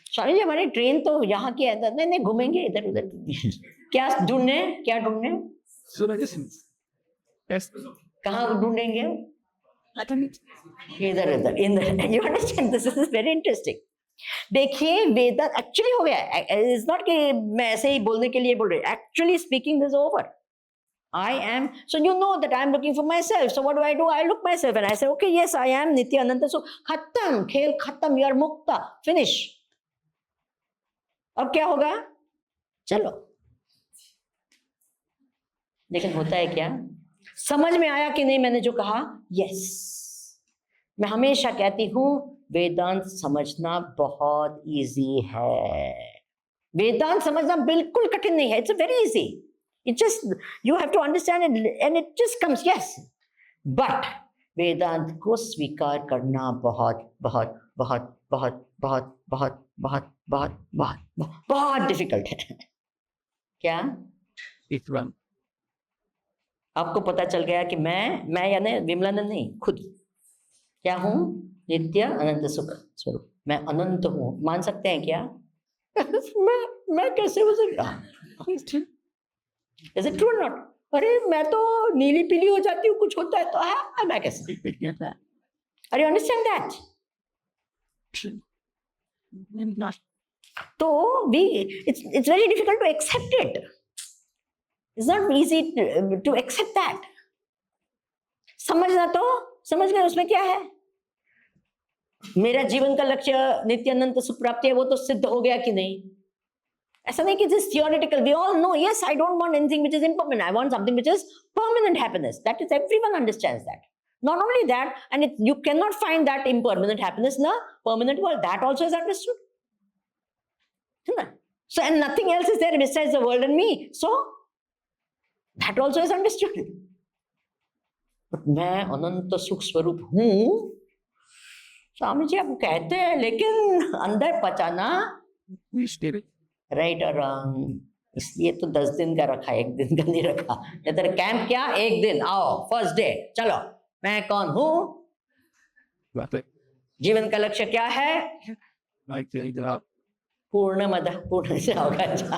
स्वामी जी हमारी ट्रेन तो यहाँ की है, नहीं नहीं घूमेंगे इधर उधर। क्या ढूंढने? क्या ढूंढने? कहाँ ढूंढेंगे? इधर इधर। You understand? This is very interesting. देखिए, वेदांत एक्चुअली हो गया। इट्स नॉट कि मैं ऐसे ही बोलने के लिए बोल रही। Actually speaking this over. I am, so you know that I am looking for myself. So what do? I look myself and I say, okay, yes, I am Nitya Ananta. So खत्म, खेल खत्म, you are Mukta, finish. अब क्या होगा? चलो। लेकिन होता है क्या? समझ में आया कि नहीं मैंने जो कहा? यस। मैं हमेशा कहती हूं वेदांत समझना बहुत इजी है। वेदांत समझना बिल्कुल कठिन नहीं है। It's very easy. It just, you have to understand it and it just comes, yes. But वेदांत को स्वीकार करना बहुत बहुत बहुत बहुत बहुत बहुत बहुत बहुत बहुत बहुत डिफिकल्ट है। क्या? आपको पता चल गया कि मैं यानी विमलानंद नहीं, खुद क्या हूं? नित्य अनंत सुख स्वरूप। मैं अनंत हूं। मान सकते हैं क्या? मैं कैसे हो सकता? Is it true or not? अरे मैं तो नीली पीली हो जाती हूँ, कुछ होता है तो है, मैं कैसे? Are you understand that? तो it's very difficult to accept it. It's not easy to accept that. समझना तो समझ गए उसमें क्या है? मेरा जीवन का लक्ष्य नित्य अनंत सुख प्राप्ति है, वो तो सिद्ध हो गया कि नहीं? ऐसा नहीं कि this theoretical, we all know, yes I don't want anything which is impermanent, I want something which is permanent happiness. That is, everyone understands that. Not only that, and you cannot find that impermanent happiness in a permanent world. That also is understood. So, and nothing else is there besides the world and me. So, that also is understood. But मैं अनंत सुख स्वरूप हूँ, स्वामी जी आप कहते हैं, लेकिन अंदर पचाना right और रॉन्ग. इसलिए तो 10 दिन का रखा, 1 दिन का नहीं रखा. इधर कैंप क्या, 1 दिन आओ, फर्स्ट डे चलो, मैं कौन हूं, जीवन का लक्ष्य क्या है, पूर्णमदः पूर्णस्य अवगच्छा.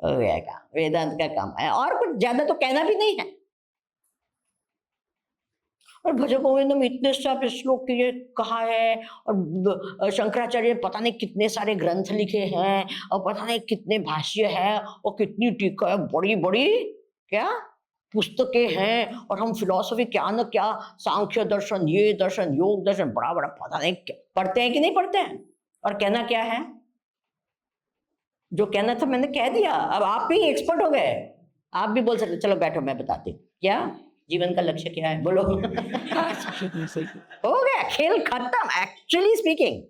हो गया, वेदांत का काम है, और कुछ ज्यादा तो कहना भी नहीं है. और भजन गोविंद में इतने सारे श्लोक के ये कहा है, और शंकराचार्य पता नहीं कितने सारे ग्रंथ लिखे हैं, और पता नहीं कितने भाष्य है, और कितनी टीका है, बड़ी बड़ी क्या पुस्तकें हैं, और हम फिलॉसफी क्या न क्या, सांख्य दर्शन, ये दर्शन, योग दर्शन, बड़ा बड़ा पता नहीं पढ़ते हैं कि नहीं पढ़ते हैं. और कहना क्या है, जो कहना था मैंने कह दिया. अब आप भी एक्सपर्ट हो गए, आप भी बोल सकते, चलो बैठो मैं बताती हूँ क्या जीवन का लक्ष्य क्या है, बोलो. हो गया, खेल खत्म, actually speaking.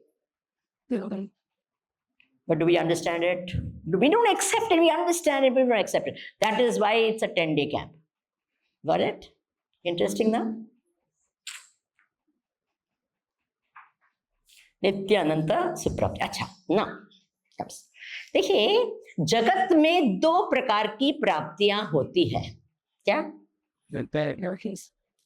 But do we understand it? We don't accept it. We understand it, but we don't accept it. That is why it's a 10-day camp. Got it? Interesting ना? नित्य अनंत सुप्राप्ति. अच्छा ना, देखिए जगत में 2 प्रकार की प्राप्तियां होती है. क्या?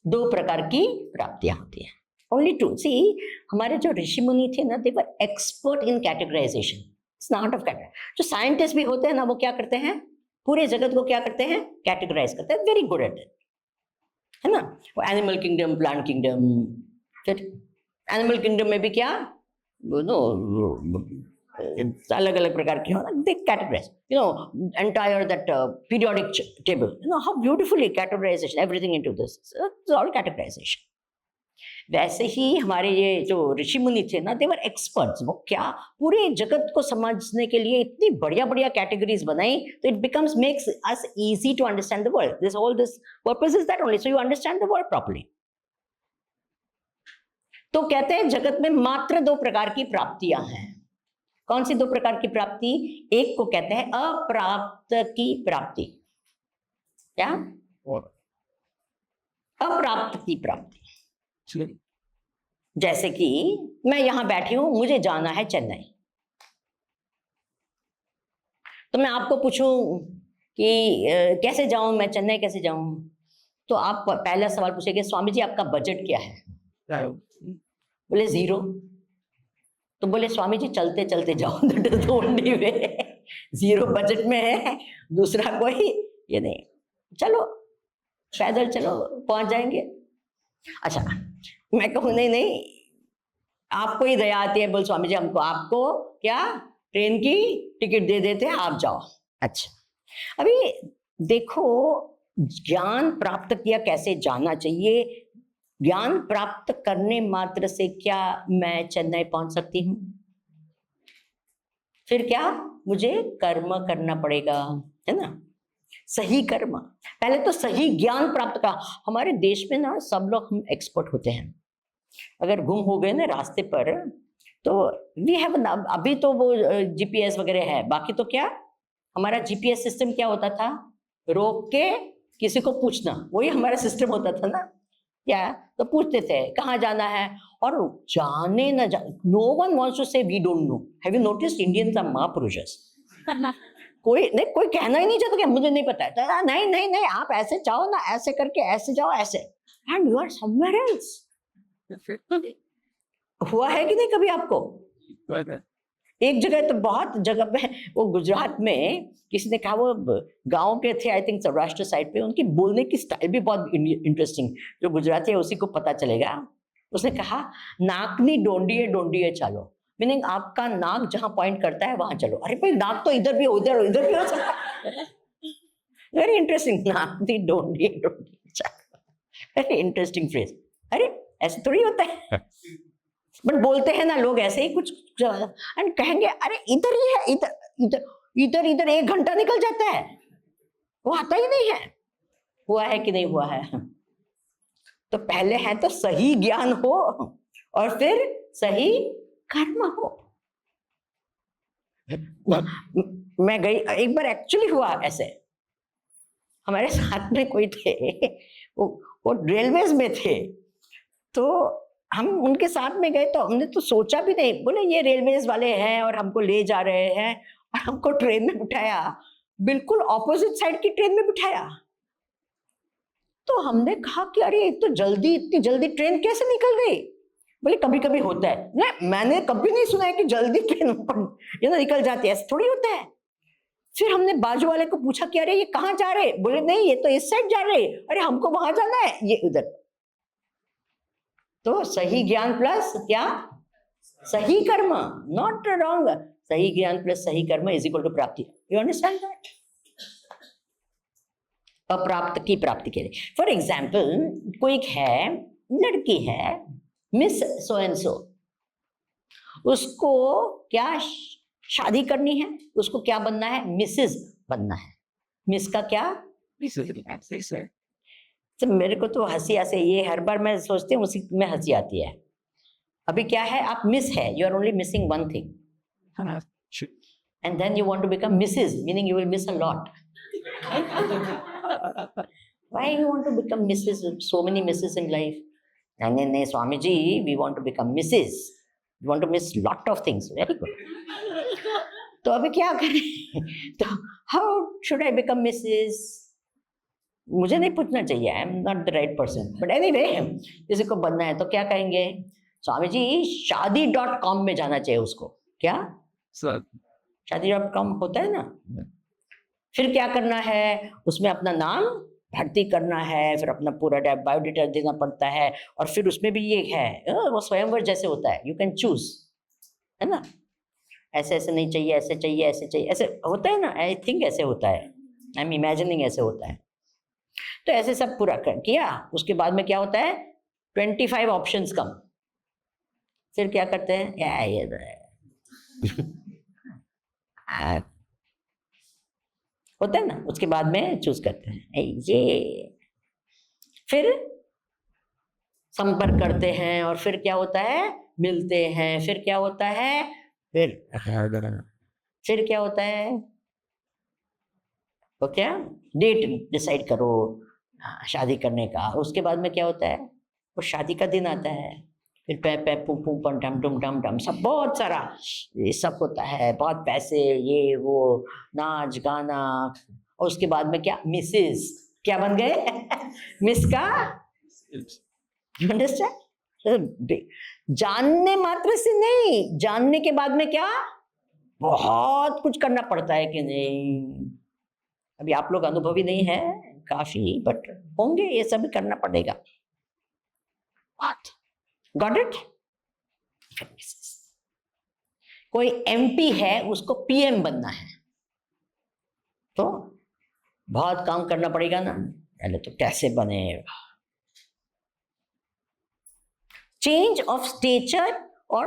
2 प्रकार की प्राप्तियां होती है. Only 2. See, हमारे जो ऋषि मुनि थे ना, they were expert in categorization. It's not of category. जो साइंटिस्ट भी होते हैं ना, वो क्या करते हैं, पूरे जगत को क्या करते हैं, कैटेगराइज करते हैं. वेरी गुड एट इट, है ना. वो एनिमल किंगडम, प्लांट किंगडम. फिर एनिमल किंगडम में भी क्या, अलग अलग प्रकार के हो ना, they categorize, you know, entire that periodic table, you know how beautifully categorization, everything into this, it's all categorization. वैसे ही हमारे ये जो ऋषि मुनि थे ना, दे वर एक्सपर्ट्स. वो क्या पूरे जगत को समझने के लिए इतनी बढ़िया बढ़िया कैटेगरीज बनाई, तो it becomes makes us easy to understand the world. This all this purpose is that only, so you understand the world properly. तो कहते हैं जगत में मात्र 2 प्रकार की प्राप्तियां हैं. कौन सी 2 प्रकार की प्राप्ति? एक को कहते हैं अप्राप्त की प्राप्ति. क्या? अप्राप्त की प्राप्ति. जैसे कि मैं यहां बैठी हूं, मुझे जाना है चेन्नई, तो मैं आपको पूछूं कि कैसे जाऊं मैं चेन्नई, कैसे जाऊं, तो आप पहला सवाल पूछेंगे, स्वामी जी आपका बजट क्या है? बोले 0. तो बोले स्वामी जी चलते चलते जाओ, that is the only way. 0 budget में है, दूसरा कोई ये नहीं, चलो पैदल चलो पहुंच जाएंगे. अच्छा, मैं कहूँ नहीं नहीं, आपको ही दया आती है, बोल स्वामी जी हमको, आपको क्या ट्रेन की टिकट दे देते हैं, आप जाओ. अच्छा, अभी देखो ज्ञान प्राप्त किया कैसे जाना चाहिए. ज्ञान प्राप्त करने मात्र से क्या मैं चेन्नई पहुंच सकती हूँ? फिर क्या मुझे कर्म करना पड़ेगा, है ना, सही कर्म. पहले तो सही ज्ञान प्राप्त का. हमारे देश में ना सब लोग हम एक्सपर्ट होते हैं. अगर गुम हो गए ना रास्ते पर, तो वी हैव, अभी तो वो जीपीएस वगैरह है, बाकी तो क्या हमारा जीपीएस सिस्टम क्या होता था, रोक के किसी को पूछना, वही हमारा सिस्टम होता था ना. क्या तो पूछते थे कहाँ जाना है, और जाने न जा, no one wants to say we don't know. Have you noticed Indians are महापुरुषस. कोई नहीं, कोई कहना ही नहीं चाहता कि मुझे नहीं पता है. तो नहीं नहीं नहीं, आप ऐसे जाओ ना, ऐसे करके ऐसे जाओ, ऐसे, and you are somewhere else. हुआ है कि नहीं कभी आपको? एक जगह तो, बहुत जगह पे, वो गुजरात में किसी ने कहा, वो गांव के थे आई थिंक सौराष्ट्र साइड पे, उनकी बोलने की स्टाइल भी बहुत इंटरेस्टिंग, जो गुजराती है उसी को पता चलेगा. उसने कहा नाकनी डोंडिये डोंडिये चालो, मीनिंग आपका नाक जहां पॉइंट करता है वहां चलो. अरे भाई नाक तो इधर भी उधर इधर भी हो सकता है. वेरी इंटरेस्टिंग, नाकनी डोंडिये डोंडिये चालो, वेरी इंटरेस्टिंग फ्रेज. अरे ऐसे थोड़ी होता है. बट बोलते हैं ना लोग ऐसे ही कुछ एंड कहेंगे अरे इधर ही है, इधर इधर इधर इधर 1 घंटा निकल जाता है, वो आता ही नहीं है। हुआ है कि नहीं हुआ है? तो पहले है तो सही ज्ञान हो और फिर सही कर्म हो। मैं गई एक बार, एक्चुअली हुआ ऐसे, हमारे साथ में कोई थे, वो रेलवेज में थे, तो हम उनके साथ में गए, तो हमने तो सोचा भी नहीं, बोले ये रेलवेज वाले हैं और हमको ले जा रहे हैं, और हमको ट्रेन में बिठाया, बिल्कुल ऑपोजिट साइड की ट्रेन में बिठाया। तो हमने कहा कि अरे तो जल्दी, इतनी जल्दी ट्रेन कैसे निकल गई? बोले कभी कभी होता है। नहीं, मैंने कभी नहीं सुना है कि जल्दी ट्रेन निकल जाती है, ऐसा थोड़ी होता है। फिर हमने बाजू वाले को पूछा कि अरे ये कहाँ जा रहे? बोले नहीं ये तो इस साइड जा रहे। अरे हमको वहां जाना है, ये उधर। तो सही ज्ञान प्लस क्या? सही कर्म, नॉट रॉन्ग। सही ज्ञान प्लस सही कर्म इज इक्वल टू प्राप्ति। You understand that? अप्राप्त की प्राप्ति के लिए, फॉर एग्जाम्पल कोई है, लड़की है मिस सो एंड सो, उसको क्या शादी करनी है, उसको क्या बनना है? मिसेस बनना है। मिस का क्या? तो मेरे को तो हंसी आसे, ये हर बार मैं सोचती हूँ उसी में हंसी आती है। अभी क्या है, आप मिस है, you are only missing one thing, and then you want to become Mrs, meaning you will miss a lot. Why you want to become Mrs? So many Mrs in life. नहीं Swami ji, we want to become Mrs, we want to miss lot of things. Very good. तो अभी क्या करें? तो how should I become Mrs? मुझे नहीं पूछना चाहिए, I am not the right person, but anyway किसी को बनना है तो क्या कहेंगे? स्वामी जी शादी.com में जाना चाहिए उसको। क्या शादी.com होता है ना? फिर क्या करना है, उसमें अपना नाम भर्ती करना है, फिर अपना पूरा बायोडाटा देना पड़ता है, और फिर उसमें भी ये है वो स्वयंवर जैसे होता है, यू कैन चूज, है ना? ऐसे ऐसे नहीं चाहिए, ऐसे चाहिए, ऐसे चाहिए, ऐसे होता है ना? आई थिंक ऐसे होता है, आई एम इमेजिनिंग ऐसे होता है। तो ऐसे सब पूरा किया, उसके बाद में क्या होता है? 25 ऑप्शंस कम। फिर क्या करते हैं? होता है ना? उसके बाद में चूज करते हैं ये, फिर संपर्क करते हैं, और फिर क्या होता है? मिलते हैं। फिर क्या होता है? फिर क्या होता है? तो क्या डेट डिसाइड करो शादी करने का। उसके बाद में क्या होता है? वो शादी का दिन आता है, फिर पै पै पू पू पम डम डम डम डम सब बहुत सारा ये सब होता है, बहुत पैसे, ये वो, नाच गाना, और उसके बाद में क्या? मिसेस क्या बन गए? मिस का अंडरस्टैंड? जानने मात्र से नहीं, जानने के बाद में क्या बहुत कुछ करना पड़ता है कि नहीं? अभी आप लोग अनुभवी नहीं है काफी, बट होंगे, ये सब करना पड़ेगा। Got it? कोई एमपी है, उसको पीएम बनना है, तो बहुत काम करना पड़ेगा ना? पहले तो कैसे बने? चेंज ऑफ स्टेचर और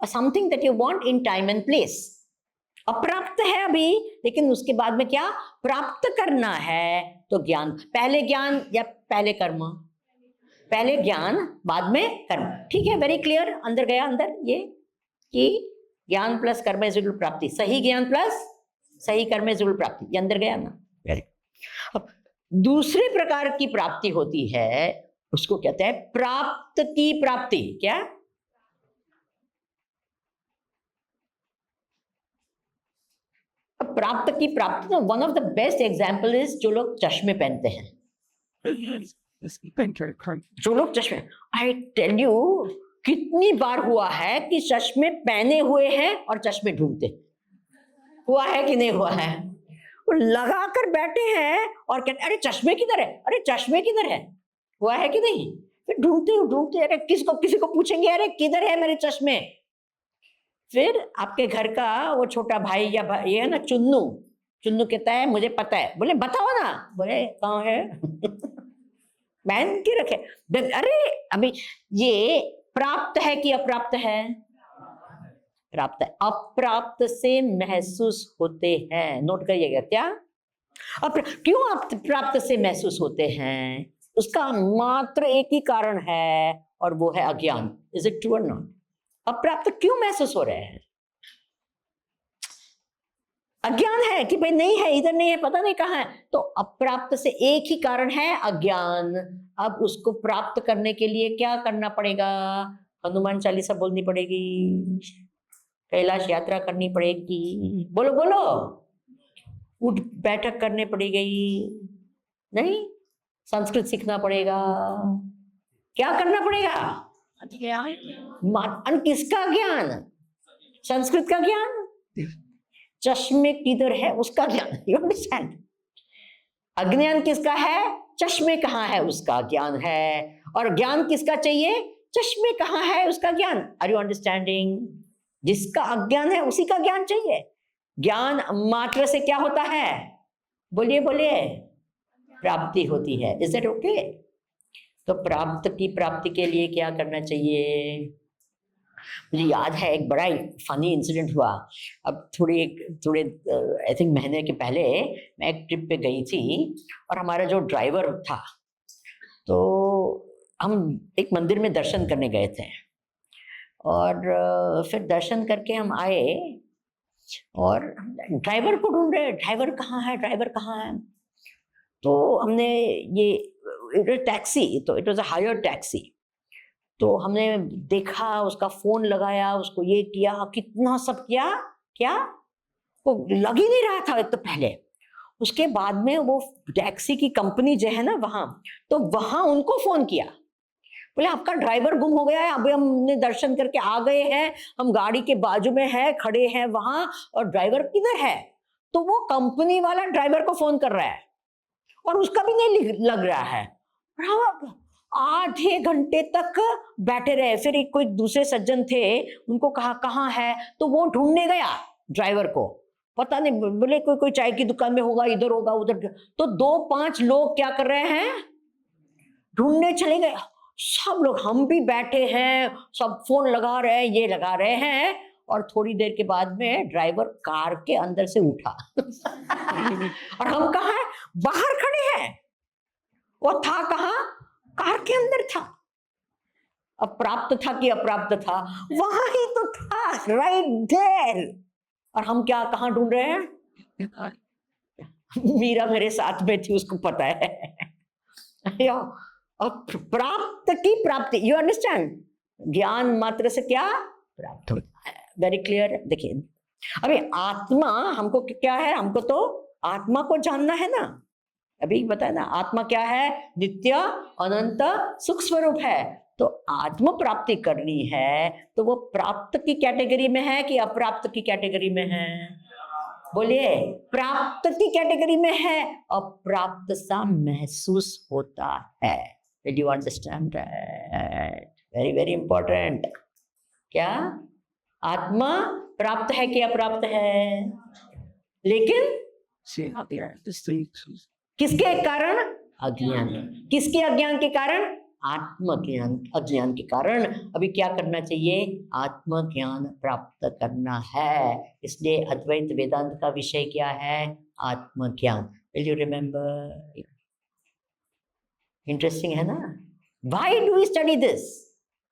something that you want in time and place. अप्राप्त है अभी, लेकिन उसके बाद में क्या प्राप्त करना है? तो ज्ञान, पहले ज्ञान या पहले कर्म? पहले ज्ञान बाद में कर्म। ठीक है, वेरी क्लियर। अंदर गया अंदर ये कि ज्ञान प्लस कर्म इज इक्वल टू प्राप्ति, सही ज्ञान प्लस सही कर्म इज इक्वल टू प्राप्ति। ये अंदर गया ना? वेरी। अब दूसरे प्रकार की प्राप्ति होती है, उसको कहते हैं प्राप्त की प्राप्ति। क्या? प्राप्त की प्राप्ति, one of the best example is जो लोग चश्मे पहनते हैं। जो लोग चश्मे, आई टेल यू, कितनी बार हुआ है कि चश्मे पहने हुए हैं और चश्मे ढूंढते। हुआ है कि नहीं हुआ है? वो लगा कर बैठे हैं और कहते अरे चश्मे किधर है, अरे चश्मे किधर है। हुआ है कि नहीं? फिर ढूंढते, अरे किसी को पूछेंगे अरे किधर है मेरे चश्मे। फिर आपके घर का वो छोटा भाई या भाई है ना, चुन्नू कहता है मुझे पता है। बोले बताओ ना। बोले कहाँ है? पहन के रखे। अरे अभी ये प्राप्त है कि अप्राप्त है? प्राप्त है। अप्राप्त से महसूस होते हैं, नोट करिएगा क्या? क्यों आप प्राप्त से महसूस होते हैं? उसका मात्र एक ही कारण है और वो है अज्ञान। इज इट ट्रू और नॉट? अप्राप्त क्यों महसूस हो रहे हैं? अज्ञान है कि भाई नहीं है, इधर नहीं है, पता नहीं कहाँ है। तो अप्राप्त से एक ही कारण है, अज्ञान। अब उसको प्राप्त करने के लिए क्या करना पड़ेगा? हनुमान चालीसा बोलनी पड़ेगी, कैलाश यात्रा करनी पड़ेगी, बोलो बोलो, उठ बैठक करने पड़ेगी, नहीं, संस्कृत सीखना पड़ेगा, क्या करना पड़ेगा? किसका ज्ञान? संस्कृत का ज्ञान। चश्मे किधर है उसका ज्ञान। You understand? अज्ञान किसका है? चश्मे कहाँ है उसका ज्ञान है। और ज्ञान किसका चाहिए? चश्मे कहाँ है उसका ज्ञान। Are you understanding? जिसका अज्ञान है उसी का ज्ञान चाहिए। ज्ञान मात्र से क्या होता है? बोलिए बोलिए, प्राप्ति होती है। Is that okay? तो प्राप्ति के लिए क्या करना चाहिए? मुझे याद है एक बड़ा फनी इंसिडेंट हुआ। अब थोड़े आई थिंक महीने के पहले मैं एक ट्रिप पे गई थी और हमारा जो ड्राइवर था, तो हम एक मंदिर में दर्शन करने गए थे और फिर दर्शन करके हम आए और ड्राइवर को ढूंढ रहे, ड्राइवर कहाँ है, ड्राइवर कहाँ है। तो हमने ये टैक्सी, तो it was a hire taxi, तो हमने देखा, उसका फोन लगाया, उसको ये किया, कितना सब किया, क्या वो लग ही नहीं रहा था एक तो पहले। उसके बाद में वो टैक्सी की कंपनी जो है ना वहां, तो वहां उनको फोन किया, बोले आपका ड्राइवर गुम हो गया है, अभी हमने दर्शन करके आ गए हैं, हम गाड़ी के बाजू में है, खड़े हैं वहां, और ड्राइवर किधर है? तो वो कंपनी वाला ड्राइवर को फोन कर रहा है और उसका भी नहीं लग रहा है। आधे घंटे तक बैठे रहे। फिर एक कोई दूसरे सज्जन थे, उनको कहा कहाँ है, तो वो ढूंढने गया ड्राइवर को, पता नहीं, बोले कोई चाय की दुकान में होगा, इधर होगा उधर। तो 2-5 लोग क्या कर रहे हैं? ढूंढने चले गए। सब लोग, हम भी बैठे हैं, सब फोन लगा रहे हैं, ये लगा रहे हैं, और थोड़ी देर के बाद में ड्राइवर कार के अंदर से उठा और हम कहाँ हैं? बाहर खड़े हैं। वो था कहाँ? कार के अंदर था। अब प्राप्त था कि अप्राप्त था? वहां ही तो था, राइट देयर। और हम क्या कहाँ ढूंढ रहे हैं? मीरा मेरे साथ में थी, उसको पता है। अब प्राप्त की प्राप्ति, यू अंडरस्टैंड? ज्ञान मात्र से क्या प्राप्त होता है? Very clear. देखिए अभी आत्मा हमको क्या है? हमको तो आत्मा को जानना है ना। अभी बताया ना, आत्मा क्या है? नित्य अनंत सुख स्वरूप है। तो आत्म प्राप्ति करनी है तो वो प्राप्त की कैटेगरी में है कि अप्राप्त की कैटेगरी में है? बोलिए, प्राप्त की कैटेगरी में है, अप्राप्त सा महसूस होता है। Did you understand that? Very very important. क्या आत्मा प्राप्त है कि अप्राप्त है? लेकिन किसके कारण? अज्ञान। किसके अज्ञान के कारण? आत्मज्ञान, अज्ञान के कारण। अभी क्या करना चाहिए? आत्मज्ञान प्राप्त करना है। इसलिए अद्वैत वेदांत का विषय क्या है? आत्मज्ञान। Will you remember? इंटरेस्टिंग है ना? Why do we study this?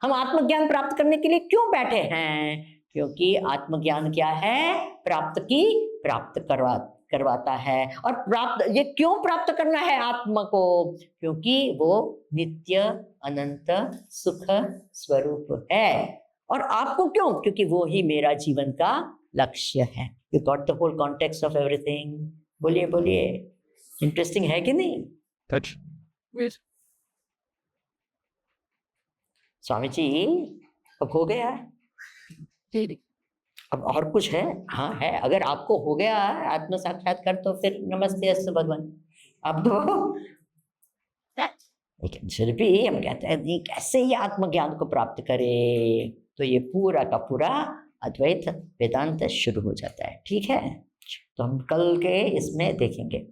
हम आत्मज्ञान प्राप्त करने के लिए क्यों बैठे हैं? क्योंकि आत्मज्ञान क्या है? प्राप्त करवाता है। और प्राप्त, ये क्यों प्राप्त करना है आत्मा को? क्योंकि वो नित्य अनंत सुख स्वरूप है। और आपको क्यों? क्योंकि वो ही मेरा जीवन का लक्ष्य है। You got the whole context of everything. बोलिए बोलिए, इंटरेस्टिंग है कि नहीं? स्वामी जी अब हो गया, अब और कुछ है? हाँ है। अगर आपको हो गया आत्म साक्षात्कार तो फिर नमस्ते अस्तु भगवान। अब तो लेकिन फिर भी हम कहते हैं नहीं, कैसे ये आत्मज्ञान को प्राप्त करे? तो ये पूरा का पूरा अद्वैत वेदांत शुरू हो जाता है। ठीक है, तो हम कल के इसमें देखेंगे।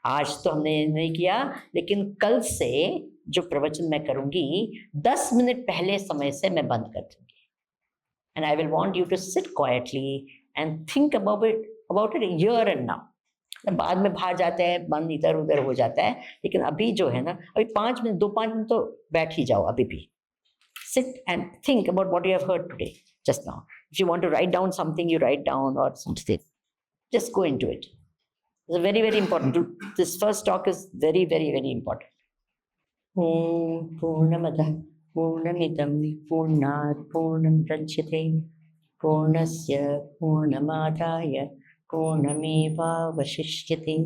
आज तो हमने नहीं किया, लेकिन कल से जो प्रवचन मैं करूंगी 10 मिनट पहले समय से मैं बंद कर दूंगी। And I will want you to sit quietly and think about it here and now. बाद में बाहर जाते हैं, मन इधर उधर हो जाता है, लेकिन अभी जो है ना, अभी 5 मिनट 2-5 मिनट तो बैठ ही जाओ अभी भी। Sit and think about what you have heard today, just now. If you want to write down something, you write down or something. Just go into it. It's very, very important. This first talk is very, very, very important. Om Purnamada Purnamidam Purnat Purnam Prachyate Purnasya Purnamadaya Purnameva Vashishyate.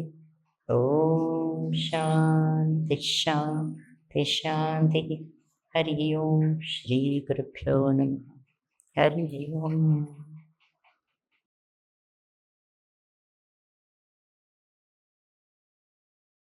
Om Shanti Shanti Shanti. Hari ओम श्री गुरुभ्यो नमः। हरि ओम।